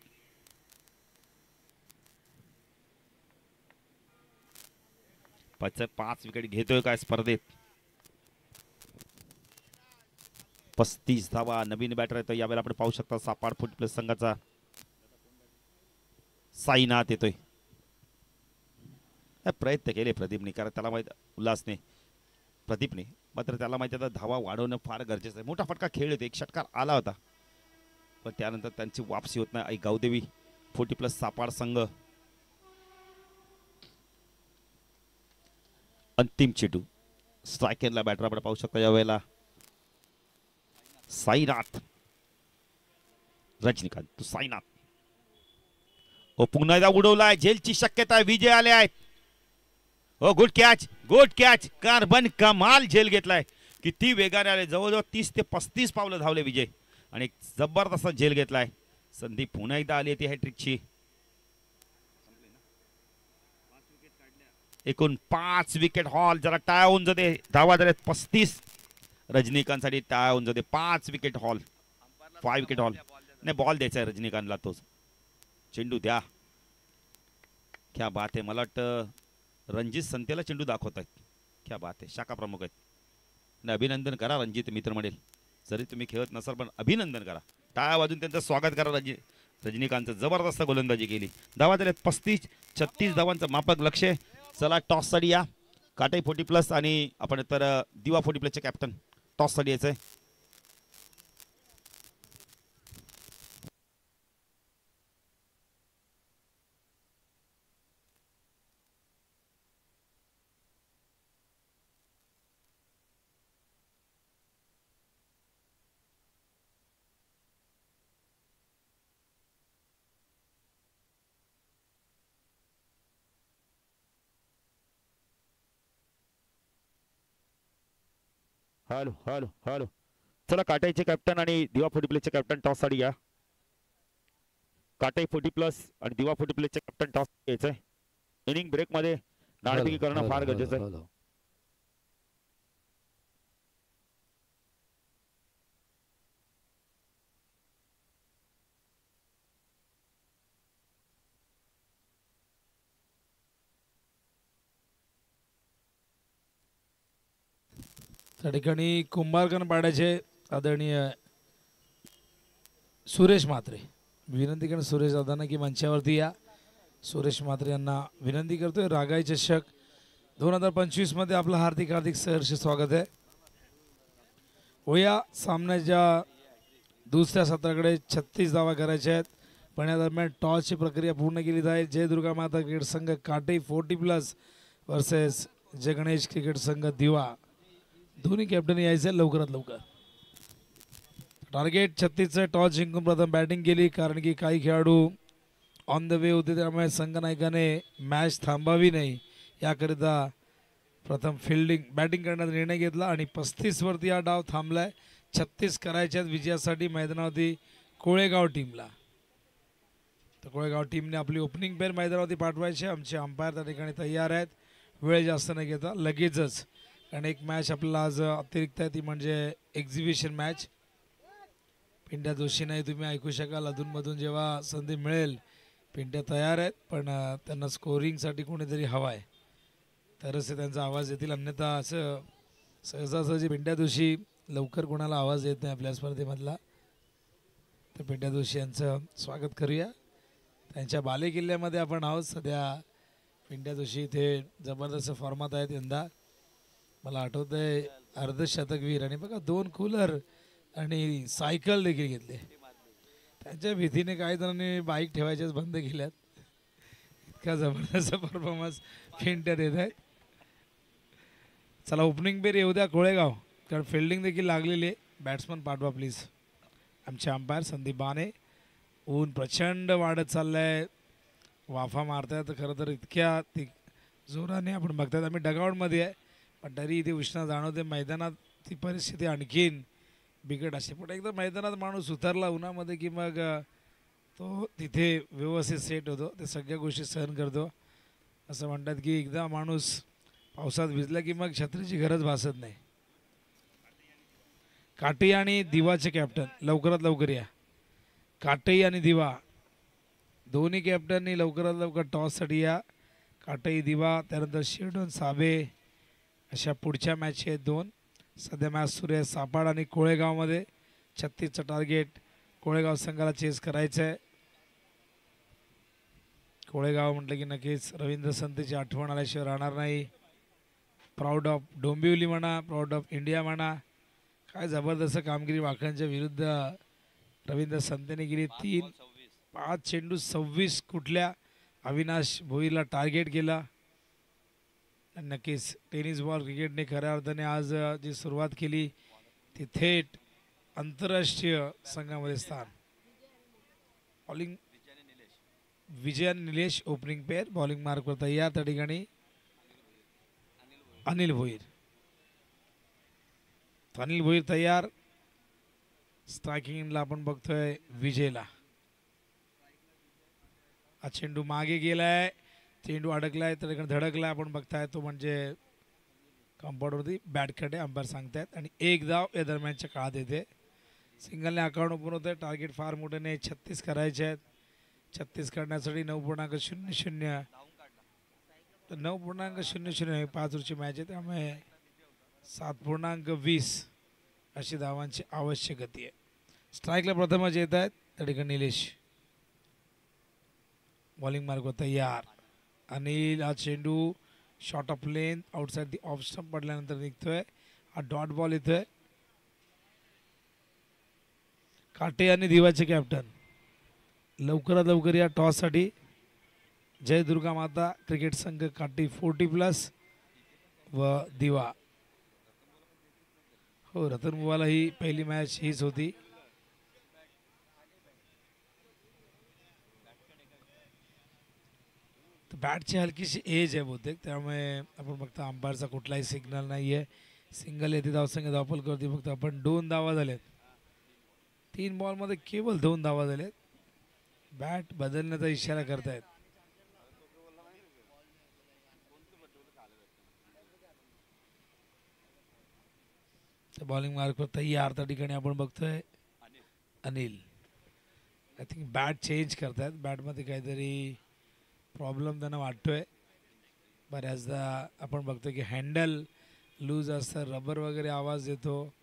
पाच विकेट घेतोय काय स्पर्धेत. 35 धावा. नवीन बॅटर येतोय यावेळेला आपण पाहू शकता. सापाड फुट प्लस संघाचा साईनाथ येतोय. प्रयत्न केले प्रदीपने, कारण त्याला माहित उल्हासने प्रदीपने मात्र त्याला माहिती आता धावा वाढवणं फार गरजेचं आहे. मोठा फटका खेळ होते. एक षटकार आला होता पण त्यानंतर त्यांची वापसी होत नाही. आई गावदेवी 40+ सापाड संघ. अंतिम चेंडू. स्ट्रायकरला बॅटर आपण पाहू शकता यावेळेला साईनाथ. रजनीकांत तो साईनाथ. ओ पुन्हा एकदा उडवलाय. झेलची शक्यता आहे. विजय आले आहेत. हो good catch, good catch. Carbon कमाल झेल घेतलाय. किती वेगाने आले. जवळजवळ 30 ते 35 पावलं धावले विजय आणि एक जबरदस्त झेल घेतलाय. संधी पुन्हा एकदा आली होती हॅट्रिकची. एकूण 5 विकेट हॉल. जरा टाय होऊन जाते. धावा झाले 35. रजनीकांतसाठी टाय होऊन जाते. 5 विकेट हॉल. 5 wicket haul. नाही बॉल द्यायचा आहे रजनीकांतला. तोच चेंडू द्या. क्या बात आहे. मला वाटतं रणजित संतेला चेंडू दाखवत आहेत. क्या बात आहे. शाखा प्रमुख आहेत. आणि अभिनंदन करा रणजित मित्र म्हणेल. जरी तुम्ही खेळत नसाल पण अभिनंदन करा. टाळ्या वाजून त्यांचं स्वागत करा. रजनीकांतचं जबरदस्त गोलंदाजी केली. धावा झाल्यात 35-36 धावांचं मापक लक्ष. चला टॉससाठी या. काटाई 40+ आणि आपण तर दिवा 40+चे कॅप्टन टॉससाठी यायचंय. Hello hello hello. चला काटाईचे कॅप्टन आणि दिवा 40+चे कॅप्टन टॉससाठी या. काटाई 40+ आणि दिवा 40+चे कॅप्टन टॉस यायचंय. इनिंग ब्रेक मध्ये नाणेफेकी करणं फार गरजेचं आहे. त्या ठिकाणी कुंभारकन पाड्याचे आदरणीय सुरेश म्हात्रे विनंती करेन सुरेश दादांना की मंचावरती या. सुरेश म्हात्रे यांना विनंती करतोय. रागाई चषक 2025 मध्ये आपलं हार्दिक हार्दिक सहर्ष स्वागत आहे. होया सामन्याच्या दुसऱ्या सत्राकडे 36 धावा करायच्या आहेत, पण या दरम्यान टॉसची प्रक्रिया पूर्ण केली जाईल. जय दुर्गा माता क्रिकेट संघ काटे 40+ वर्सेस जय गणेश क्रिकेट संघ दिवा. दोन्ही कॅप्टन यायचे लवकरात लवकर. टार्गेट 36चं टॉस जिंकून प्रथम बॅटिंग केली, कारण की काही खेळाडू ऑन द वे होते, त्यामुळे संघनायकाने मॅच थांबावी नाही याकरिता प्रथम फिल्डिंग बॅटिंग करण्याचा निर्णय घेतला आणि 35 वरती हा डाव थांबलाय. 36 करायच्यात विजयासाठी मैदानावरती कोळेगाव टीमला. तर कोळेगाव टीमने आपली ओपनिंग पेअर मैदानावरती पाठवायची. आमचे अंपायर त्या ठिकाणी तयार आहेत. वेळ जास्त न घेता लगेचच, कारण एक मॅच आपल्याला आज अतिरिक्त आहे, ती म्हणजे एक्झिबिशन मॅच. पिंट्या जोशी नाही तुम्ही ऐकू शकाल अधूनमधून जेव्हा संधी मिळेल. पिंट्या तयार आहेत, पण त्यांना स्कोरिंगसाठी कोणीतरी हवा आहे, तरच ते त्यांचा आवाज येतील. अन्यथा असं सहजासहजी पिंट्या जोशी लवकर कोणाला आवाज येत नाही आपल्या स्पर्धेमधला. तर पिंट्या जोशी यांचं स्वागत करूया. त्यांच्या बालेकिल्ल्यामध्ये आपण आहोत सध्या. पिंट्या जोशी इथे जबरदस्त फॉर्मात आहेत यंदा. मला आठवतं आहे अर्धशतकवीर, आणि बघा 2 कूलर आणि सायकल देखील घेतले. त्यांच्या भीतीने काही जणांनी बाईक ठेवायच्याच बंद केल्यात. इतका जबरदस्त परफॉर्मन्स पिंट्या देत आहेत. चला ओपनिंग पेर येऊ द्या कोळेगाव, कारण फिल्डिंग देखील लागलेली आहे. बॅट्समन पाठवा प्लीज. आमचे अंपायर संदीप बाने. ऊन प्रचंड वाढत चाललं आहे, वाफा मारतायत खरं तर इतक्या जोराने आपण बघतायत. आम्ही डगआउटमध्ये आहे, पण तरी इथे उष्णता जाणवते. मैदानात ती परिस्थिती आणखीन बिकट असते, पण एकदा मैदानात माणूस उतरला उन्हामध्ये की मग तो तिथे व्यवस्थित सेट होतो, ते सगळ्या गोष्टी सहन करतो. असं म्हणतात की एकदा माणूस पावसात भिजला की मग छत्रीची गरज भासत नाही. काटे आणि दिवाचे कॅप्टन लवकरात लवकर या. काटे आणि दिवा दोन्ही कॅप्टननी लवकरात लवकर टॉससाठी या. काटे दिवा, त्यानंतर शिरडोन साबे अशा पुढच्या मॅच आहेत 2. सध्या मॅच सुरू आहे सापाड आणि कोळेगावमध्ये. 36चं टार्गेट कोळेगाव संघाला चेस करायचं आहे. कोळेगाव म्हटलं की नक्कीच रवींद्र संतची आठवण आल्याशिवाय राहणार नाही. प्राऊड ऑफ डोंबिवली म्हणा, प्राऊड ऑफ इंडिया म्हणा. काय जबरदस्त कामगिरी वाखणच्या विरुद्ध रवींद्र संतने केली. 5 चेंडू 26 कुठल्या अविनाश भोईरला टार्गेट केला. नक्कीच टेनिस बॉल क्रिकेटने खऱ्या अर्थाने आज जी सुरुवात केली ती थेट आंतरराष्ट्रीय संघामध्ये स्थान. बॉलिंग विजय निलेश ओपनिंग पेअर. बॉलिंग मार्कवर तयार त्या ठिकाणी अनिल भोईर. अनिल भोईर तयार. स्ट्रायकिंगला आपण बघतोय विजयला. हा चेंडू मागे गेलाय, चेंडू अडकलाय तर धडकलाय आपण बघताय, तो म्हणजे कंपाऊंडवरती बॅट खटे अंपायर सांगतायत. आणि 1 धाव या दरम्यानच्या काळात येते. सिंगलने अकाउंट ओपन होत आहे. टार्गेट फार मोठ्याने 36 करायचे आहेत. 36 करण्यासाठी 9.00 तर 9.00 5 ओव्हरची मॅच आहे, त्यामुळे 7.20 अशी धावांची आवश्यक गती आहे. स्ट्राईकला प्रथमच येत आहेत त्या ठिकाणी निलेश. बॉलिंग मार्ग तयार. अनिल हा चेंडू short of length outside the off stump पडल्यानंतर निघतोय. हा डॉट बॉल येतोय. काटे आणि दिवाचे कॅप्टन लवकरात लवकर या टॉससाठी. जय दुर्गा माता क्रिकेट संघ काटे 40+ व दिवा. हो, रतन बुवाला ही पहिली मॅच हीच होती. बॅटची हलकीशी एज आहे बहुतेक, त्यामुळे आपण फक्त अंपायरचा कुठलाही सिग्नल नाही आहे. सिंगल येते धावसंख्या धावफल करते फक्त. आपण 2 धावा झाल्यात. 3 बॉलमध्ये केवळ 2 धावा झाल्यात. बॅट बदलण्याचा इशारा करतायत. बॉलिंग मार्कवर तयार त्या ठिकाणी आपण बघतोय Anil. I think bat change करतायत. बॅटमध्ये काहीतरी प्रॉब्लेम त्यांना वाटतोय. बऱ्याचदा आपण बघतो की हँडल लूज असतं, रबर वगैरे आवाज येतो.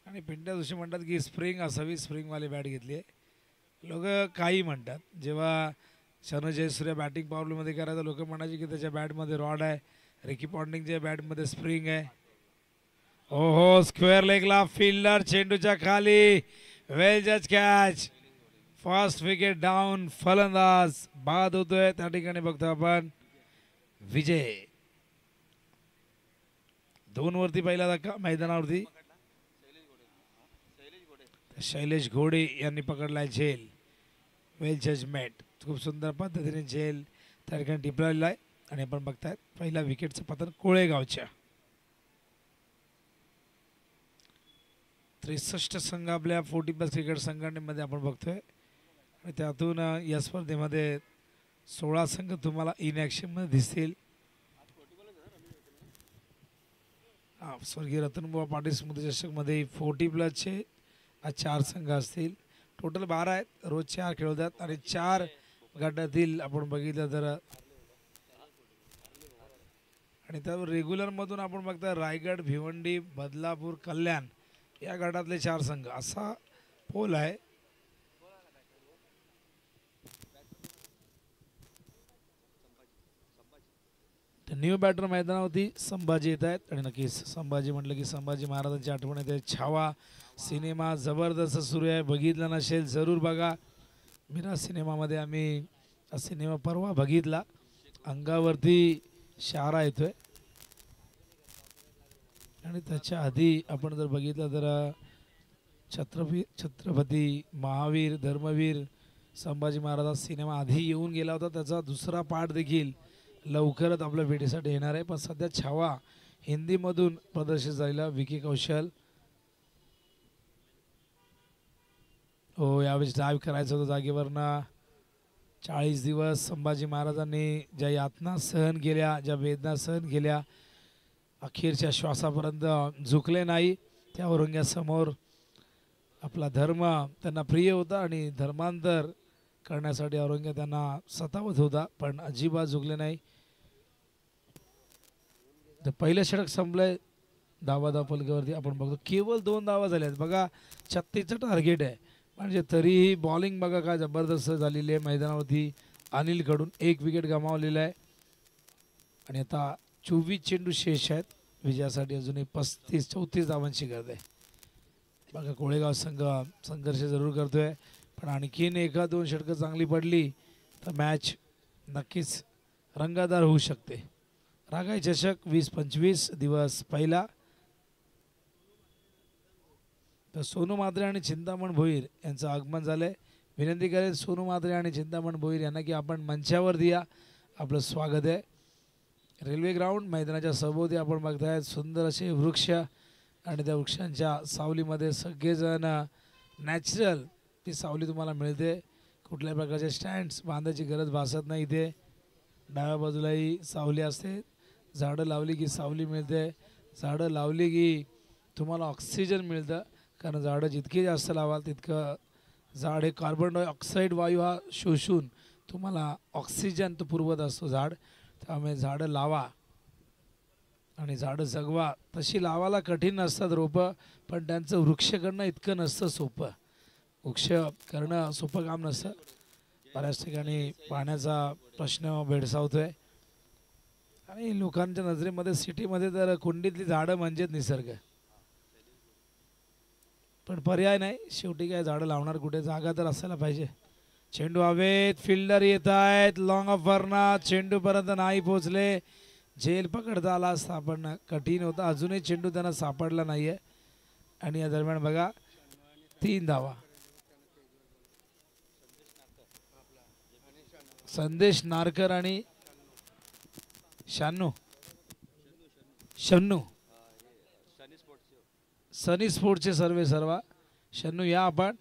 आणि पिंट्या जोशी म्हणतात की स्प्रिंग असावी, स्प्रिंगवाली बॅट घेतली आहे. लोक काही म्हणतात, जेव्हा शनु जयसूर्य बॅटिंग मध्ये करायचं, लोक म्हणायचे की त्याच्या बॅटमध्ये रॉड आहे, रिकी पॉन्टिंगच्या बॅटमध्ये स्प्रिंग आहे. ओहो, स्क्वेअर लेगला फिल्डर चेंडूच्या खाली, वेल जज कॅच, फास्ट विकेट डाऊन, फलंदाज बाद होतोय. त्या ठिकाणी बघतो आपण विजय 2 वरती पहिला धक्का मैदानावरती शैलेश घोडे यांनी पकडलाय झेल. वेल जजमेंट, खूप सुंदर पद्धतीने झेल त्या ठिकाणी टिपलेला आहे. आणि आपण बघताय पहिला विकेटचं पतन कोळेगावच्या. 63 संघ आपल्या 40+ क्रिकेट संघटनेमध्ये आपण बघतोय आणि त्यातून या स्पर्धेमध्ये 16 संघ तुम्हाला इन ॲक्शनमध्ये दिसतील. स्वर्गीय रतनबुवा पाटील स्मृती चषकमध्ये 40+चे 4 संघ असतील. टोटल 12 आहेत, रोज 4 खेळतात आणि 4 गटातील आपण बघितलं तर आणि त्यावर रेग्युलरमधून आपण बघता रायगड, भिवंडी, बदलापूर, कल्याण या गटातले 4 संघ असा पोल आहे. न्यू बॅटर मैदानावरती संभाजी येत आहेत आणि नक्कीच संभाजी म्हटलं की संभाजी महाराजांची आठवण येते. छावा सिनेमा जबरदस्त सुरू आहे, बघितला नसेल जरूर बघा. मीरा सिनेमामध्ये आम्ही सिनेमा परवा बघितला, अंगावरती शहारा येतोय. आणि त्याच्या आधी आपण जर बघितलं तर छत्रपती महावीर धर्मवीर संभाजी महाराज सिनेमा आधी येऊन गेला होता, त्याचा दुसरा पार्ट देखील लवकरच आपल्या भेटीसाठी येणार आहे. पण सध्या छावा हिंदीमधून प्रदर्शित झालेला विकी कौशल. हो, यावेळेस ड्राईव्ह करायचं होतं जागेवरनं. 40 दिवस संभाजी महाराजांनी ज्या यातना सहन केल्या, ज्या वेदना सहन केल्या, अखेरच्या श्वासापर्यंत झुकले नाही. त्या औरंग्यासमोर आपला धर्म त्यांना प्रिय होता आणि धर्मांतर करण्यासाठी औरंग्या त्यांना सतावत होता, पण अजिबात झुकले नाही. तर पहिलं षटक संपलंय, धावा फलकावरती आपण बघतो केवळ 2 धावा झाल्या आहेत. बघा 36चं टार्गेट आहे, म्हणजे तरीही बॉलिंग बघा काय जबरदस्त झालेली आहे मैदानावरती. अनिलकडून 1 विकेट गमावलेला आहे आणि आता 24 चेंडू शेष आहेत विजयासाठी. अजूनही 34 धावांची गरज आहे. बघा कोळेगाव संघ संघर्ष जरूर करतोय, पण आणखीन 1-2 षटकं चांगली पडली तर मॅच नक्कीच रंगतदार होऊ शकते. रागाई चषक 20-25 दिवस पहिला. तर सोनू म्हात्रे आणि चिंतामण भोईर यांचं आगमन झालंय. विनंती करेल सोनू म्हात्रे आणि चिंतामण भोईर यांना की आपण मंचावर या, आपलं स्वागत आहे. रेल्वे ग्राउंड मैदानाच्या सभोवती आपण बघताय सुंदर असे वृक्ष आणि त्या वृक्षांच्या सावलीमध्ये सगळेजण नॅचरल ती सावली तुम्हाला मिळते. कुठल्याही प्रकारचे स्टँड्स बांधायची गरज भासत नाही. इथे डाव्या बाजूलाही सावली असते. झाडं लावली की सावली मिळते, झाडं लावली की तुम्हाला ऑक्सिजन मिळतं. कारण झाडं जितकी जास्त लावाल तितकं झाड हे कार्बन डायऑक्साईड वायू हा शोषून तुम्हाला ऑक्सिजन तो पुरवत असतो झाड. त्यामुळे झाडं लावा आणि झाडं जगवा. तशी लावायला कठीण नसतात रोपं, पण त्यांचं वृक्ष करणं इतकं नसतं सोपं. वृक्ष करणं सोपं काम नसतं. बऱ्याच ठिकाणी पाण्याचा प्रश्न भेडसावतोय आणि लोकांच्या नजरेमध्ये सिटीमध्ये तर कुंडीतली झाडं म्हणजेच निसर्ग, पण पर्याय नाही. शेवटी काय झाडं लावणार कुठे, जागा तर असायला पाहिजे. चेंडू हवेत, फिल्डर येत आहेत लॉंग ऑफरना, चेंडूपर्यंत नाही पोहोचले. झेल पकडता आला असता पण कठीण होता. अजूनही चेंडू त्यांना सापडला नाहीये आणि या दरम्यान बघा 3 धावा. संदेश नारकर आणि शन्नू सनी स्पोर्ट्सचे सर्वा शन्नू या आपण.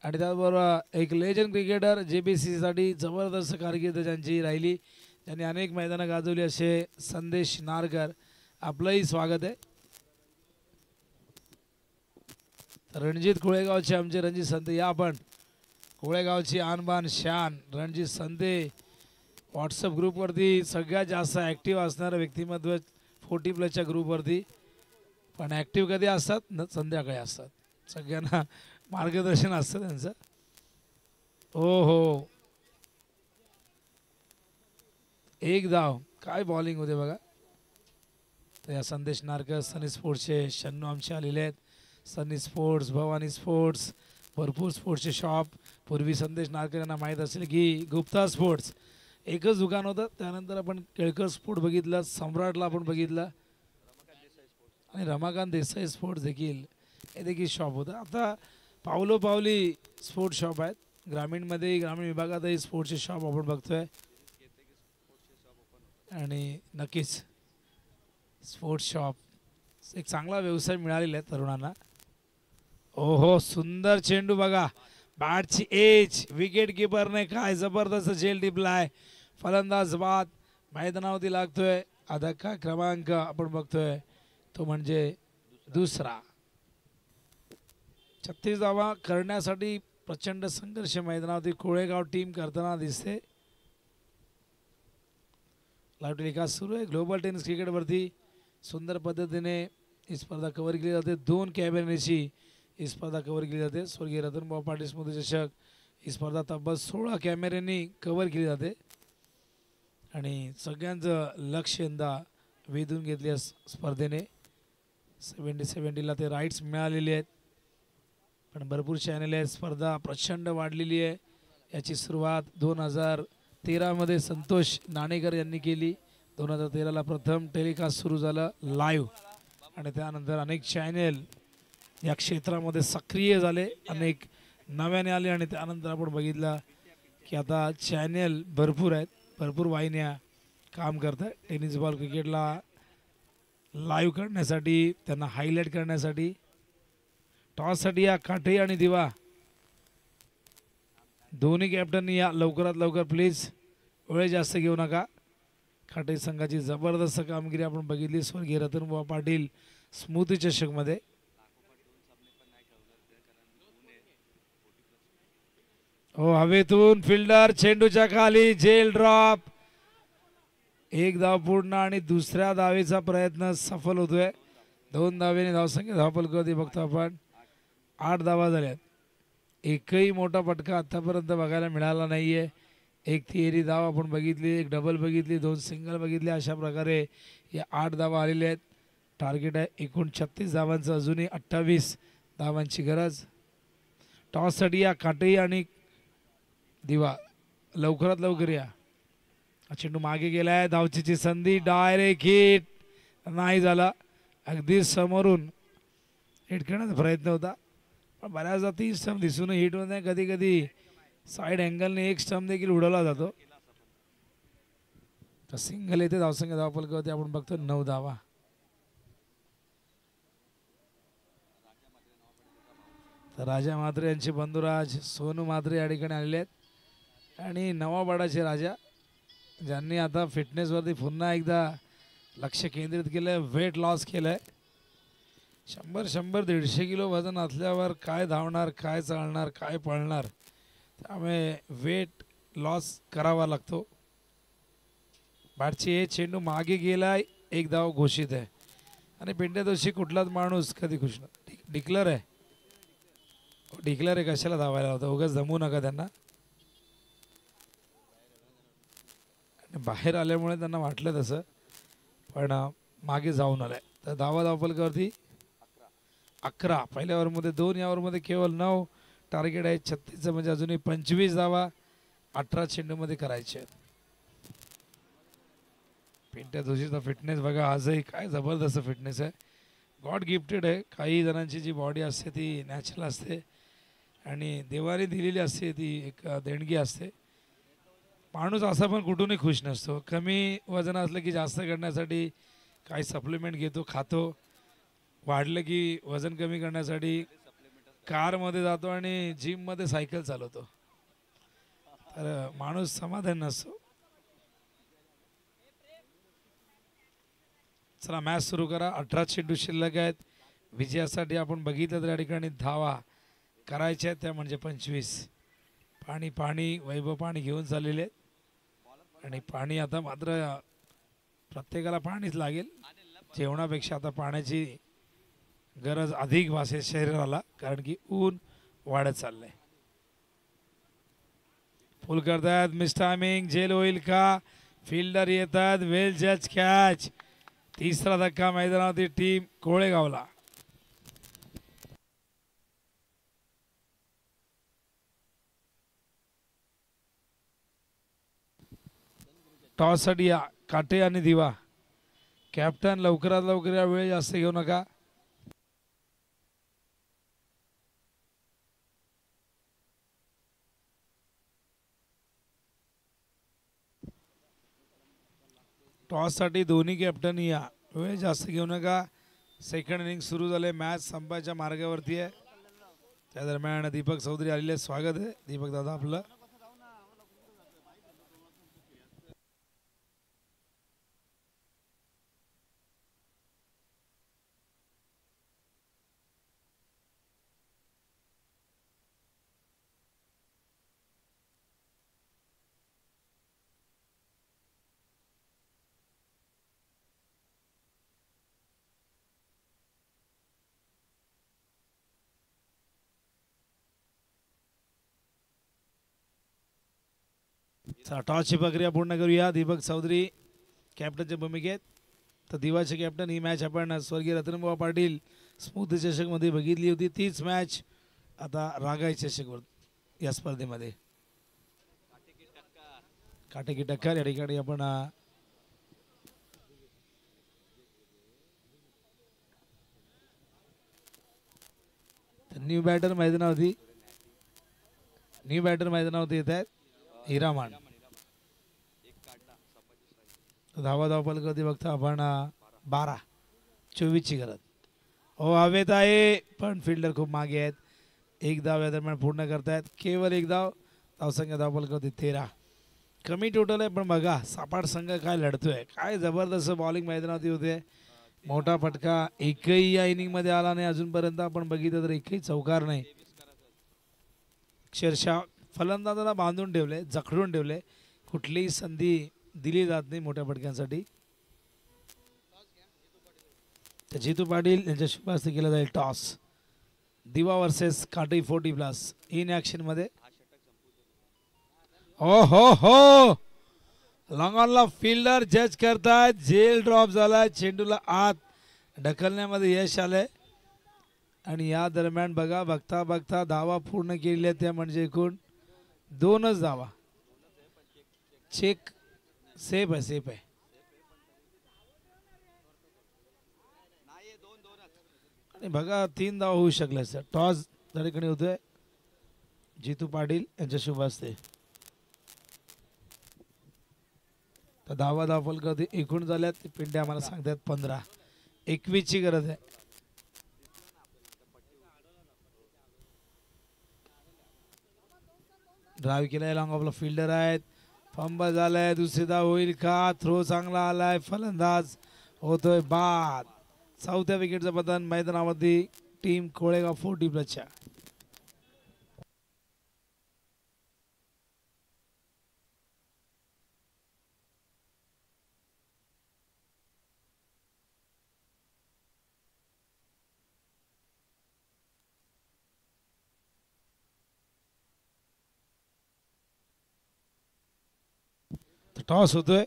आणि त्याचबरोबर एक लेजंड क्रिकेटर JBCसाठी जबरदस्त कारकीर्द ज्यांची राहिली, त्यांनी अनेक मैदानं गाजवली असे संदेश नारकर, आपलंही स्वागत आहे. रणजित कोळेगावचे आमचे रणजित संते या आपण. कोळेगावची आणबान शान रणजित संते व्हॉट्सअप ग्रुपवरती सगळ्यात जास्त ॲक्टिव्ह असणारं व्यक्तिमत्व 40+च्या ग्रुपवरती. पण ॲक्टिव्ह कधी असतात न, संध्याकाळी असतात. सगळ्यांना मार्गदर्शन असतं त्यांचं. हो हो, एक धाव. काय बॉलिंग होते बघा. तर या संदेश नारकर सनी स्पोर्ट्सचे 96 आमचे आलेले आहेत. सनी स्पोर्ट्स, भवानी स्पोर्ट्स, भरपूर स्पोर्ट्सचे शॉप. पूर्वी संदेश नारकर यांना माहीत असेल की गुप्ता स्पोर्ट्स एकच दुकान होतं. त्यानंतर आपण केळकर स्पोर्ट बघितलं, सम्राटला आपण बघितलं आणि रमाकांत देसाई स्पोर्ट्स देखील हे देखील शॉप होतं. आता पावलोपावली स्पोर्ट्स शॉप आहेत. ग्रामीणमध्ये, ग्रामीण विभागातही स्पोर्ट्सचे शॉप आपण बघतोय आणि नक्कीच स्पोर्ट्स शॉप एक चांगला व्यवसाय मिळालेला आहे तरुणांना. ओहो, सुंदर चेंडू बघा. बॅटची एज, विकेट किपरने काय जबरदस्त झेल टिपलाय. फलंदाज बाद मैदानावरती लागतोय. अधका क्रमांक आपण बघतोय तो म्हणजे दुसरा. 36 धावा करण्यासाठी प्रचंड संघर्ष मैदानावरती कोळेगाव टीम करताना दिसते. लाईव्ह टेलिकास्ट सुरू आहे ग्लोबल टेनिस क्रिकेटवरती. सुंदर पद्धतीने ही स्पर्धा कव्हर केली जाते. 2 कॅमेऱ्याची ही स्पर्धा कव्हर केली जाते. स्वर्गीय रतनभाऊ पाटील स्मृती चषक ही स्पर्धा तब्बल 16 कॅमेऱ्यांनी कव्हर केली जाते आणि सगळ्यांचं लक्ष यंदा वेधून घेतली या स्पर्धेने. 70-70ला ते राईट्स मिळालेले आहेत पण भरपूर चॅनल आहेत. स्पर्धा प्रचंड वाढलेली आहे. याची सुरुवात 2013मध्ये संतोष नाणेकर यांनी केली. 2013ला प्रथम टेलिकास्ट सुरू झालं लाईव्ह आणि त्यानंतर अनेक चॅनेल या क्षेत्रामध्ये सक्रिय झाले. अनेक नव्याने आले आणि त्यानंतर आपण बघितलं की आता चॅनेल भरपूर आहेत. भरपूर वाहिन्या काम करतात टेनिस बॉल क्रिकेटला लाईव्ह करण्यासाठी, त्यांना हायलाईट करण्यासाठी. टॉससाठी या काठे आणि दिवा दोन्ही कॅप्टननी या लवकरात लवकर प्लीज, वेळ जास्त घेऊ नका. काटे संघाची जबरदस्त कामगिरी आपण बघितली स्वर्गीय रतनभाऊ पाटील स्मृती चषकमध्ये. हो, हवेतून फिल्डर चेंडूच्या खाली, झेल ड्रॉप. एक धाव पूर्ण आणि दुसऱ्या धावेचा प्रयत्न सफल होतोय. 2 धावेने धावसंख्या धावफलकावरती बघतो आपण 8 धावा झाल्यात. एकही मोठा फटका आतापर्यंत बघायला मिळाला नाहीये. एक थिअरी धाव आपण बघितली, एक डबल बघितली, 2 सिंगल बघितले. अशा प्रकारे या 8 धावा आलेल्या आहेत. टार्गेट आहे एकूण 36 धावांचं. अजूनही 28 धावांची गरज. टॉससाठी या काटेई आणि दिवा लवकरात लवकर या. चेंडू मागे गेलाय. धावचीची संधी, डायरेक्ट हिट नाही झाला. अगदी समोरून हिट करण्याचा प्रयत्न होता पण बऱ्याचदा 3 स्टंप दिसून हिट होत नाही. कधी कधी साईड अँगलने एक स्टंप देखील उडवला जातो. तर सिंगल येते. धावसंख्या धावफलकावरती आपण बघतो 9 धावा. तर राजा म्हात्रे यांचे बंधुराज सोनू म्हात्रे या ठिकाणी आलेले आहेत आणि नवाबाडाचे राजा ज्यांनी आता फिटनेसवरती पुन्हा एकदा लक्ष केंद्रित केलं आहे. वेट लॉस केलं आहे. 100-150 किलो वजन असल्यावर काय धावणार, काय चालणार, काय पळणार. त्यामुळे वेट लॉस करावा लागतो. बॅटची चेंडू मागे गेलाय. एक धाव घोषित आहे आणि पिंट्या दोषी कुठलाच माणूस कधी खुश नाही. डिक्लेअर आहे. डिक्लेअर आहे, कशाला धावायला होतं. उगाच जमू नका त्यांना. बाहेर आल्यामुळे त्यांना वाटलं तसं पण मागे जाऊन आलाय. तर धावा धावफलकावरती 11. पहिल्या ओव्हरमध्ये 2, या ओव्हरमध्ये केवळ 9. टार्गेट आहे 36 म्हणजे अजूनही 25 धावा 18 चेंडूमध्ये करायचे. पिंट्या जोशीचा फिटनेस बघा आजही काय जबरदस्त फिटनेस आहे. गॉड गिफ्टेड आहे. काही जणांची जी बॉडी असते ती नॅचरल असते आणि देवाने दिलेली असते ती एक देणगी असते. माणूस असा पण कुठूनही खुश नसतो. कमी वजन असलं की जास्त करण्यासाठी काही सप्लिमेंट घेतो, खातो. वाढलं की वजन कमी करण्यासाठी कारमध्ये जातो आणि जिममध्ये सायकल चालवतो. तर माणूस समाधान नसतो. चला मॅच सुरू करा. 18 चेंडू शिल्लक आहेत. विजयासाठी आपण बघितलं तर या ठिकाणी धावा करायच्या त्या म्हणजे 25. पाणी वैभव पाणी घेऊन चाललेले आहेत आणि पाणी आता मात्र प्रत्येकाला पाणीच लागेल. जेवणापेक्षा आता पाण्याची गरज अधिक भासेल शरीराला कारण की ऊन वाढत चाललंय. फुल करतायत. Miss timing. झेल होईल का. फिल्डर येतात. वेल जज कॅच. तिसरा धक्का मैदानावरती टीम कोळेगावला. टॉस साठी या काटे आणि दिवा. कॅप्टन लवकरात लवकर या, वेळ जास्त घेऊ नका. टॉस साठी दोन्ही कॅप्टन या, वेळ जास्त घेऊ नका. सेकंड इनिंग सुरू झाले. मॅच संपायच्या मार्गावरती आहे. त्या दरम्यान दीपक चौधरी आलेले, स्वागत आहे दीपक दादा आपलं. टॉसची प्रक्रिया पूर्ण करूया. दीपक चौधरी कॅप्टनच्या भूमिकेत. तर दिवाचे कॅप्टन. ही मॅच आपण स्वर्गीय रतनबुवा पाटील स्मृती चषकमध्ये बघितली होती. तीच मॅच आता रागाई चषकवर या स्पर्धेमध्ये. काटे की टक्कर या ठिकाणी आपण न्यू बॅटर मैदानावरती येत आहेत. हिरामान धावा धावपलकरती बघता आपण 12-24ची गरज. हो हवेत आहे पण फिल्डर खूप मागे आहेत. एक धाव या दरम्यान पूर्ण करतायत. केवळ एक धाव. धावसंख्या धावपलकरती 13. कमी टोटल आहे पण बघा सापाड संघ काय लढतोय. काय जबरदस्त बॉलिंग मैदानावरती होते. मोठा फटका एकही या इनिंग मध्ये आला नाही अजूनपर्यंत. आपण बघितलं तर एकही चौकार नाही. अक्षरशः फलंदाजाला बांधून ठेवले, जखडून ठेवले. कुठलीही संधी दिली जात नाही मोठ्या फटक्यांसाठी. जितू पाटील यांच्या शुभ हस्ते केला जाईल टॉस. दिवा वर्सेस काटे 40+ इन ऍक्शन मध्ये. हो हो हो लॉंगॉनला फिल्डर जज करतायत. जेल ड्रॉप झालाय. चेंडूला आत ढकलण्यामध्ये यश आलंय. आणि या दरम्यान बघा बघता बघता धावा पूर्ण केलेल्या त्या म्हणजे एकूण 2च धावा. चेक सेफ आहे. आणि बघा 3 धावा होऊ शकल्या सर. टॉस त्या ठिकाणी होतोय जितू पाटील यांच्या शुभ हस्ते. तर धावा धावपलकर एकूण झाल्यात पिंड्या आम्हाला सांगतात 15. 21ची गरज आहे. ड्राईव्ह केलाय. लॉंग ऑफला फिल्डर आहेत. फंबल झालाय. दुसरी धाव होईल का. थ्रो चांगला आलाय. फलंदाज होतोय बाद. चौथ्या विकेटचं पतन मैदानामध्ये टीम कोळेगाव 40+च्या. टॉस होतोय.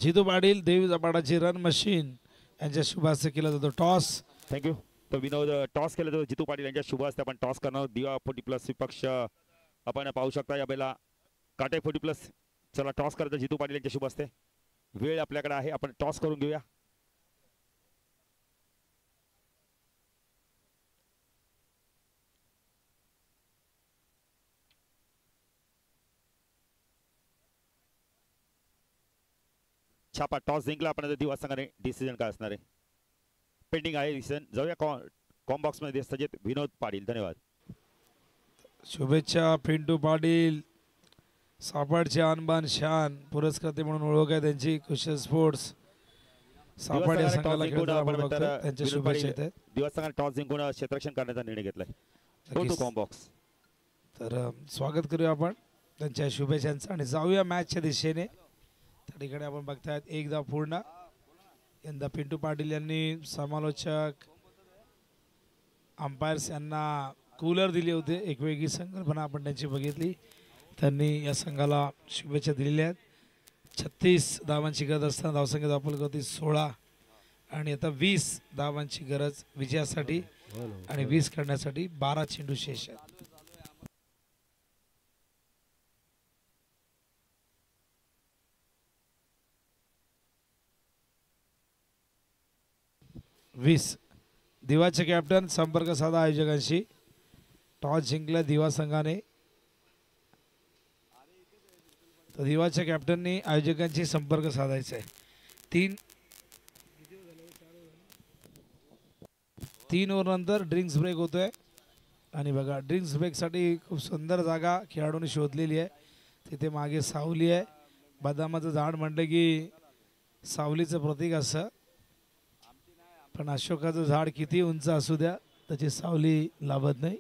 जितू पाटील देवी जपाडाची रन मशीन यांच्या शुभ हस्ते केला जातो टॉस. थँक्यू. तर विनोद टॉस केला जातो जितू पाटील यांच्या शुभ हस्ते आपण टॉस करणार. दिवा 40+ विपक्ष आपण पाहू शकता. या बेला काटे 40+. चला टॉस करायचं जितू पाटील यांच्या शुभ हस्ते. वेळ आपल्याकडे आहे. आपण टॉस करून घेऊया. छापा टॉस जिंकला. आपण दिवा संघाने डिसिजन काय असणार आहे पेंडिंग आहे डिसिजन. जाऊया कॉम बॉक्स मध्ये सजित विनोद पाटील. धन्यवाद. शुभेच्छा पिंटू पाटील. सापाडचे आणबान शान पुरस्कर्ते म्हणून ओळख आहे त्यांची. कुशल स्पोर्ट्स सापाड या संघाला खेळताना आपण बघतोय. त्यांच्या शुभेच्छा आहेत. दिवस संघाने टॉस जिंकून क्षेत्ररक्षण करण्याचा निर्णय घेतलाय. Com box. तर स्वागत करूया आपण त्यांच्या शुभेच्छांचं आणि जाऊया मॅचच्या दिशेने. त्या ठिकाणी आपण बघतायत एक धाव पूर्ण. यंदा पिंटू पाटील यांनी समालोचक अंपायर्स यांना कूलर दिले होते. एक वेगळी संकल्पना आपण त्यांची बघितली. त्यांनी या संघाला शुभेच्छा दिलेल्या आहेत. 36 धावांची गरज असताना धावसंख्या धावफलकावरती 16 आणि आता 20 धावांची गरज विजयासाठी आणि 20 करण्यासाठी 12 चेंडू शेष आहेत. 20 दिवाचे कॅप्टन संपर्क साधा आयोजकांशी. टॉस जिंकला दिवा संघाने. तर दिवाच्या कॅप्टननी आयोजकांशी संपर्क साधायचा आहे. 3 ओव्हर नंतर ड्रिंक्स ब्रेक होतोय आणि बघा ड्रिंक्स ब्रेकसाठी खूप सुंदर जागा खेळाडूंनी शोधलेली आहे. तिथे मागे सावली आहे. बदामाचं झाड म्हटलं की सावलीचं प्रतीक असं, पण अशोकाचं झाड किती उंच असू द्या त्याची सावली लाभत नाही.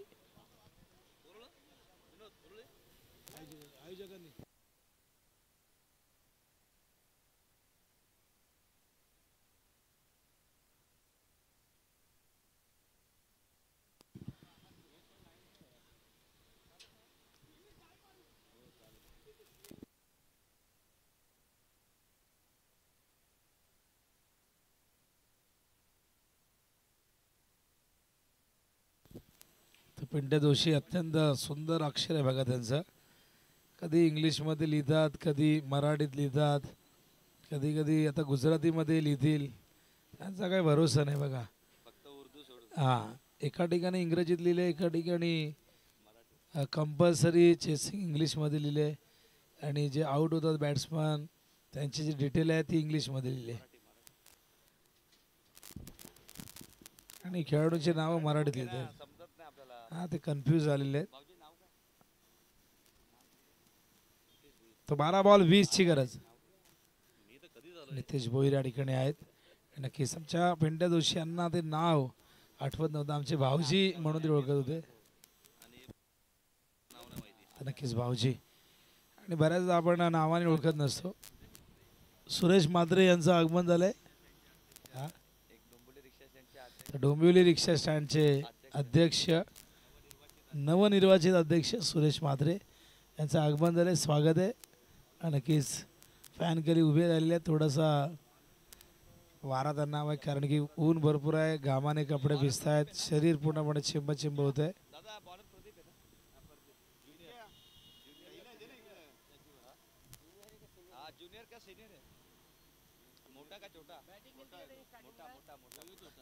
पिंट्या जोशी अत्यंत सुंदर अक्षर आहे बघा त्यांचं. कधी इंग्लिशमध्ये लिहितात, कधी मराठीत लिहितात, कधी कधी आता गुजरातीमध्ये लिहितील. त्यांचा काही भरोसा नाही बघा. हां, एका ठिकाणी इंग्रजीत लिहिले, एका ठिकाणी कंपल्सरी चेसिंग इंग्लिशमध्ये लिहिले आणि जे आउट होतात बॅट्समन त्यांची जी डिटेल आहे ती इंग्लिशमध्ये लिहिले आणि खेळाडूंची नावं मराठीत लिहितात. हा, ते कन्फ्यूज झालेले आहेत. तो 12 बॉल 20 ची गरज. नितेश भोईर या ठिकाणी आहेत. नक्कीच आमच्या पिंट्या जोशी यांना ते नाव आठवत नव्हतं. आमचे भाऊजी म्हणून ते ओळखत होते. नक्कीच भाऊजी. आणि बऱ्याचदा आपण नावाने ओळखत नसतो. सुरेश म्हात्रे यांचं आगमन झालंय. डोंबिवली रिक्षा स्टँडचे अध्यक्ष, नवनिर्वाचित अध्यक्ष सुरेश म्हात्रे यांचं आगमन झालं. स्वागत आहे. नक्कीच फॅन खाली उभे राहिलेले आहेत. थोडासा वारा त्यांना हवा आहे कारण की ऊन भरपूर आहे. घामाने कपडे भिजत आहेत. शरीर पूर्णपणे चिंब चिंब होत आहे.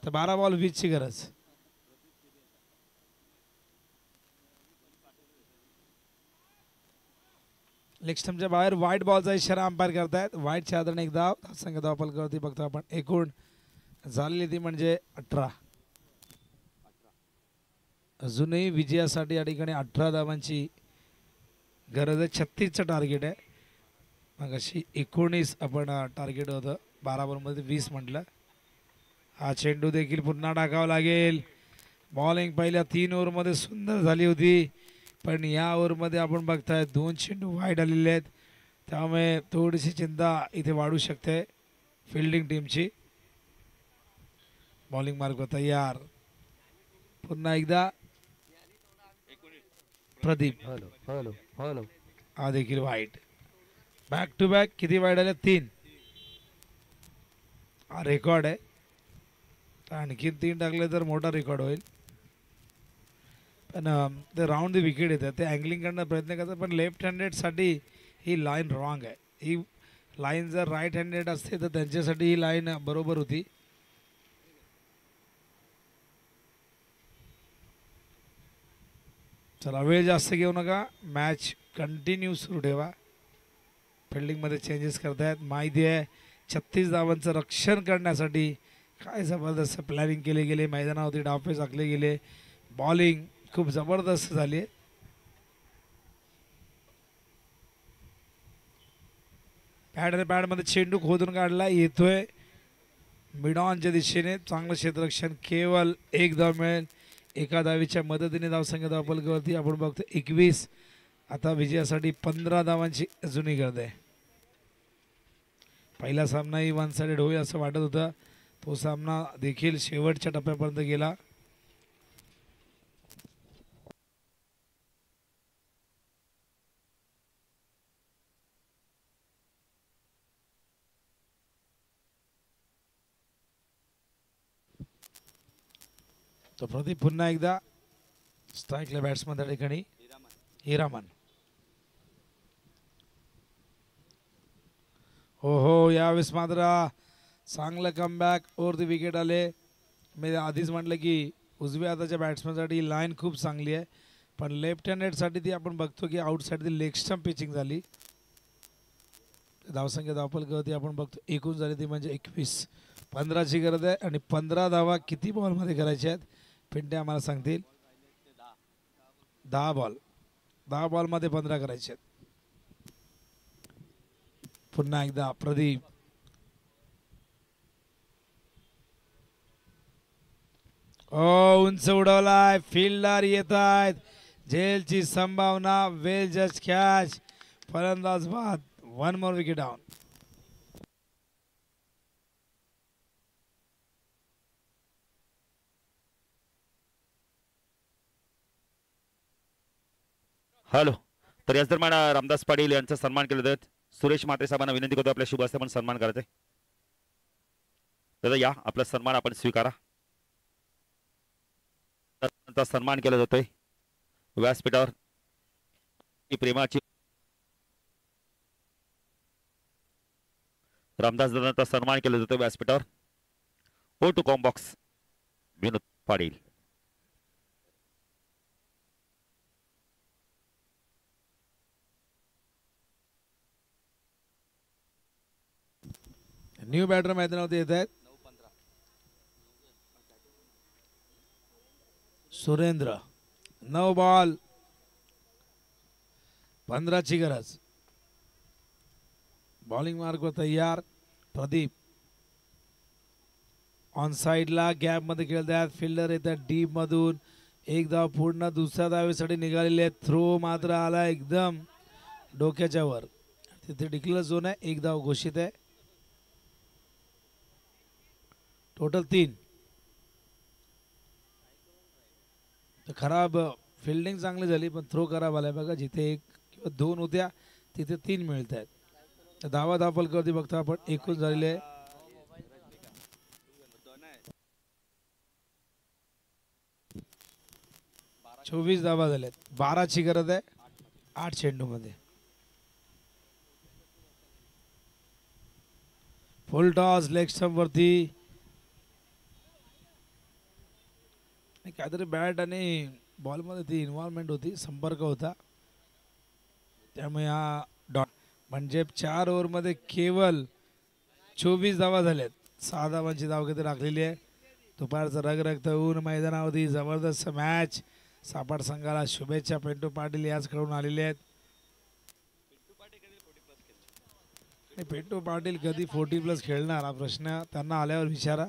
तर 12 बॉल 20 ची गरज. लेग स्टंपच्या बाहेर व्हाईट बॉलचा इशारा अंपायर करतायत. व्हाईटच्या आधाराने एक धाव. संघ धावफलकावरती बघतो आपण एकूण झालेली ती म्हणजे 18. अजूनही विजयासाठी या ठिकाणी 18 धावांची गरज आहे. 36चं टार्गेट आहे. मग अशी 19 आपण टार्गेट होतं. 12 बॉलमध्ये 20 म्हटलं. हा चेंडू देखील पुन्हा टाकावा लागेल. बॉलिंग पहिल्या 3 ओव्हरमध्ये सुंदर झाली होती, पण या ओव्हरमध्ये आपण बघताय 2 चेंडू वाईड आलेले आहेत. त्यामुळे थोडीशी चिंता इथे वाढू शकते फिल्डिंग टीमची. बॉलिंग मार्ग तयार. पुन्हा एकदा प्रदीप. हा देखील वाईड. बॅक टू बॅक किती वाईड आले? 3. हा रेकॉर्ड आहे. आणखीन 3 टाकले तर मोठा रेकॉर्ड होईल. पण ते राऊंड द विकेट येतात. ते अँगलिंग करण्याचा प्रयत्न करतात, पण लेफ्ट हँडेडसाठी ही लाईन रॉंग आहे. ही लाईन जर राईट हँडेड असते तर त्यांच्यासाठी ही लाईन बरोबर होती. चला वेळ जास्त घेऊ नका. मॅच कंटिन्यू सुरू ठेवा. फिल्डिंगमध्ये चेंजेस करतायत. माहिती आहे 36 धावांचं रक्षण करण्यासाठी काय जबरदस्त प्लॅनिंग केले गेले. मैदानावरती डावपेच आखले गेले. बॉलिंग खूप जबरदस्त झाली आहे. पॅडमध्ये चेंडू खोदून काढला. येतोय मिडॉनच्या दिशेने. चांगलं क्षेत्ररक्षण. केवळ 1 धाव मिळेल. एका धावीच्या मदतीने धावसंख्या धावफलकावरती आपण बघतो 21. आता विजयासाठी 15 धावांची अजूनही गरज आहे. पहिला सामनाही 1 साइडेड होईल असं वाटत होतं. तो सामना देखील शेवटच्या टप्प्यापर्यंत गेला. तो प्रदीप पुन्हा एकदा स्ट्राईकला बॅट्समन त्या ठिकाणी हिरामन. हो हो, यावेळेस मात्र चांगलं कमबॅक ओव्हर द विकेट आले. मी आधीच म्हटलं की उजव्या हाताच्या बॅट्समनसाठी लाईन खूप चांगली आहे, पण लेफ्ट हँडेडसाठी ती आपण बघतो की आउटसाईड ती लेग स्टंप पिचिंग झाली. धावसंख्या धावफलकावरती आपण बघतो एकूण झाली ती म्हणजे 21. 15ची गरज आहे आणि 15 धावा किती बॉलमध्ये करायच्या आहेत पिंटे आम्हाला सांगतील. 10 बॉलमध्ये 15 करायचे आहेत. पुन्हा एकदा प्रदीप. उंच उडवलाय, फिल्डर येत आहेत, झेलची संभावना. वेल जस्ट कॅच, फलंदाज बाद. 1 more wicket down. हॅलो. तर याच दरम्यान रामदास पाटील यांचा सन्मान केला जात. सुरेश म्हात्रे साहेबांना विनंती करतो आपल्या शुभ हस्ते पण सन्मान करते. दादा या, आपला सन्मान आपण स्वीकारा. सन्मान केला जातोय व्यासपीठावर. प्रेमाची रामदास दादांचा सन्मान केला जातो व्यासपीठावर. O two combox Vinod Patil. New batter मैदानावरती येत आहेत. सुरेंद्र. 9 बॉल 15ची गरज. बॉलिंग मार्कवर तयार. प्रदीप ऑन साइडला गॅप मध्ये खेळतात. फिल्डर येतात डीप मधून. एक धाव पूर्ण, दुसऱ्या धावेसाठी निघालेले आहेत. थ्रो मात्र आला एकदम डोक्याच्या वर. तिथे डिक्लेअर झोन आहे. एक धाव घोषित आहे. टोटल 3. तर खराब फिल्डिंग चांगली झाली पण थ्रो खराब आलाय बघा. जिथे 1 किंवा 2 होत्या तिथे 3 मिळत आहेत. तर धावा फलकावरती बघतो आपण एकूण झालेले 24 धावा झाल्यात. 12ची गरज आहे 8 चेंडूमध्ये. फुल टॉस लेग स्टंप वरती. काहीतरी बॅट आणि बॉलमध्ये ती इन्व्हॉल्वमेंट होती, संपर्क होता, त्यामुळे हा डॉट. म्हणजे 4 ओव्हरमध्ये केवळ 24 धावा झाल्यात. 6 धावांची धावगती राखलेली आहे. दुपारचं रगरगतं ऊन मैदानावरती जबरदस्त मॅच. सापाड संघाला शुभेच्छा. पिंटू पाटील याच कडून आलेले आहेत. पिंटू पाटील कधी 40+ खेळणार हा प्रश्न त्यांना आल्यावर विचारा.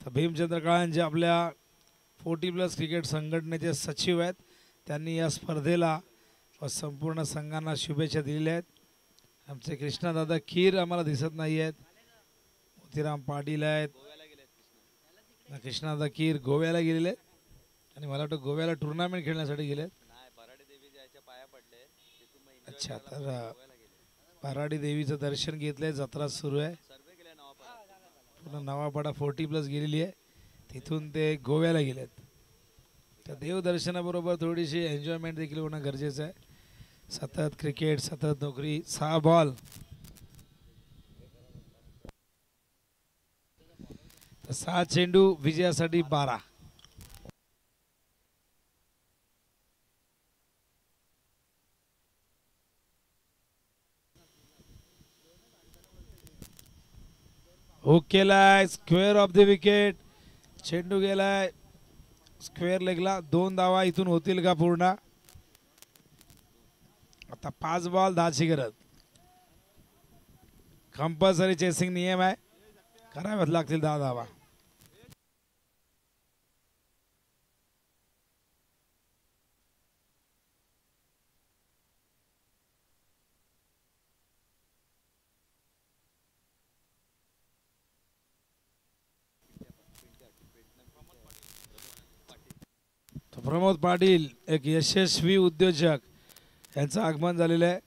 भीमचंद्र काळंजे आपल्या 40+ क्रिकेट संघटनेचे सचिव आहेत. त्यांनी या स्पर्धेला व संपूर्ण संघांना शुभेच्छा दिलेल्या आहेत. आमचे कृष्णादादा खीर आम्हाला दिसत नाही आहेत. मोतीराम पाटील आहेत. कृष्णादादा खीर गोव्याला गेलेले आहेत आणि मला वाटतं गोव्याला टुर्नामेंट खेळण्यासाठी गेलेत. अच्छा, तर पराडी देवीचं दर्शन घेतलंय. जत्रा सुरू आहे. पुन्हा नवापाडा 40+ गेलेली आहे. तिथून ते गोव्याला गेलेत. तर देवदर्शनाबरोबर थोडीशी एन्जॉयमेंट देखील होणं गरजेचं आहे. सतत क्रिकेट, सतत नोकरी. 6 बॉल. 6 चेंडू विजयासाठी 12. हुक केलाय स्क्वेअर ऑफ द विकेट. चेंडू गेलाय स्क्वेअर लेगला. 2 धावा इथून होतील का पूर्ण. आता 5 बॉल 10ची गरज. कंपल्सरी चेसिंग नियम आहे, कराव्याच लागतील 10 धावा. प्रमोद पाटील एक यशस्वी उद्योजक यांचं आगमन झालेलं आहे.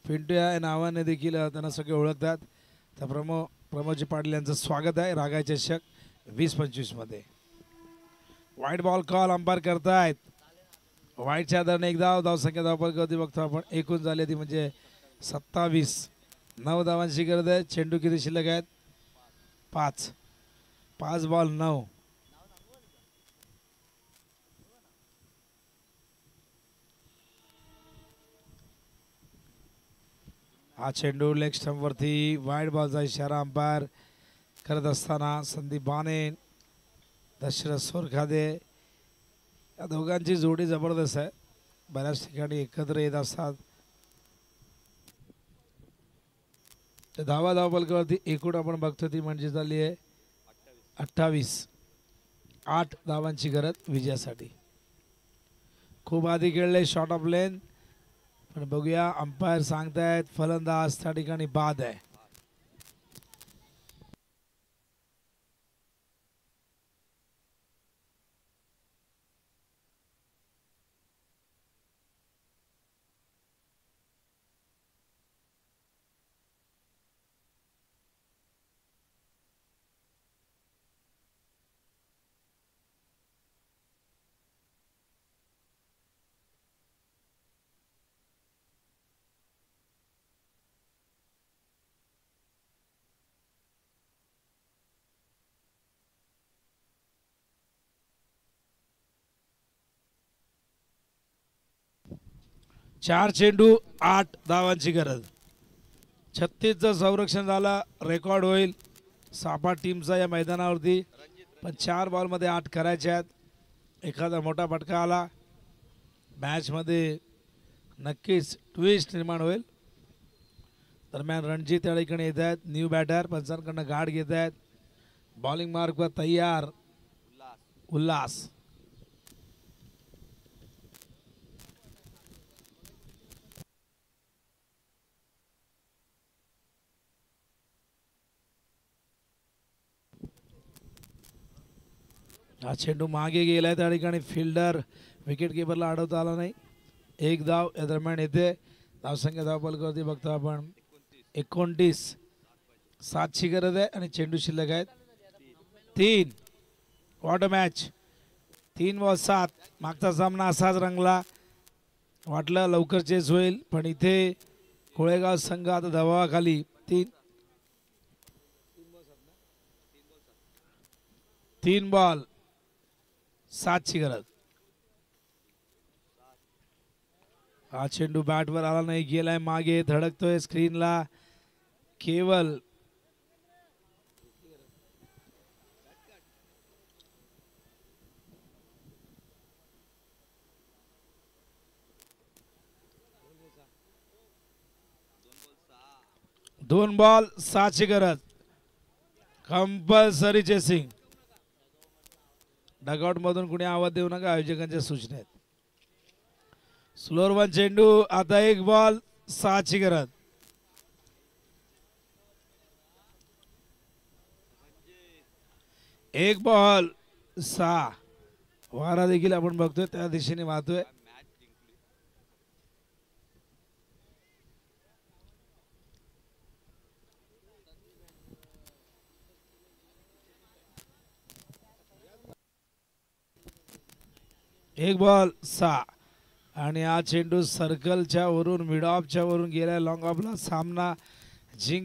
पिंटू या नावाने देखील त्यांना सगळे ओळखतात. तर प्रमोदजी पाटील यांचं स्वागत आहे रागाय चषक 20-25 मध्ये. वाईट बॉल कॉल अंपायर करतायत. वाईटच्या आधाराने एक धावसंख्या धावपलकावरती बघतो आपण. एकूण झाली ती म्हणजे 27. 9 धावांची गरज आहे. चेंडू किती शिल्लक आहेत? 5. 5 बॉल 9. हा चेंडू लेग स्टंप वरती वाईड बॉलचा इशारा अंपायर करत असताना संदीप बाने, दशरथ सोरखादे या दोघांची जोडी जबरदस्त आहे. बऱ्याच ठिकाणी एकत्र येत असतात. धावपलकावरती एकूण आपण बघतो ती म्हणजे झाली आहे 28. 8 धावांची गरज विजयासाठी. खूप आधी खेळले शॉर्ट ऑफ लेन, पण बघूया अंपायर सांगतायत फलंदाज त्या ठिकाणी बाद आहे. चार चेंडू 8 धावांची गरज. 36चं संरक्षण झालं, रेकॉर्ड होईल सापा टीमचा या मैदानावरती. पण 4 बॉलमध्ये 8 करायचे आहेत. एखादा मोठा फटका आला मॅचमध्ये नक्कीच ट्विस्ट निर्माण होईल. दरम्यान रणजित या ठिकाणी येत आहेत. न्यू बॅटर पंचांकडनं गाठ घेत आहेत. बॉलिंग मार्कवर तयार उल्हास. हा चेंडू मागे गेलाय. त्या ठिकाणी फिल्डर विकेट किपरला अडवता आला नाही. 1 धाव या दरम्यान येते. धावसंख्या धावपलकावरती बघतो आपण 29. 7ची गरज आहे आणि चेंडू शिल्लक आहेत 3. What a match. 3 बॉल 7. मागचा सामना असाच रंगला. वाटलं लवकर चेस होईल, पण इथे कोळेगाव संघ आता दबावाखाली 3 बॉल 7ची गरज. हा चेंडू बॅटवर आला नाही, गेलाय मागे, धडकतोय स्क्रीनला. केवल दोन बॉल 6ची गरज. Compulsory chasing. डगआउट मधून कुणी आवाज देऊ नका, आयोजकांच्या सूचना आहेत. स्लोअर 1 चेंडू. आता 1 बॉल 6ची गरज. एक बॉल 6. वारा देखील आपण बघतोय त्या दिशेने वाहतोय. एक बॉल 6 आणि हा चेंडू सर्कलच्या वरून मिड ऑफच्या वरून गेलाय लॉंग ऑफला. सामना जिंकला.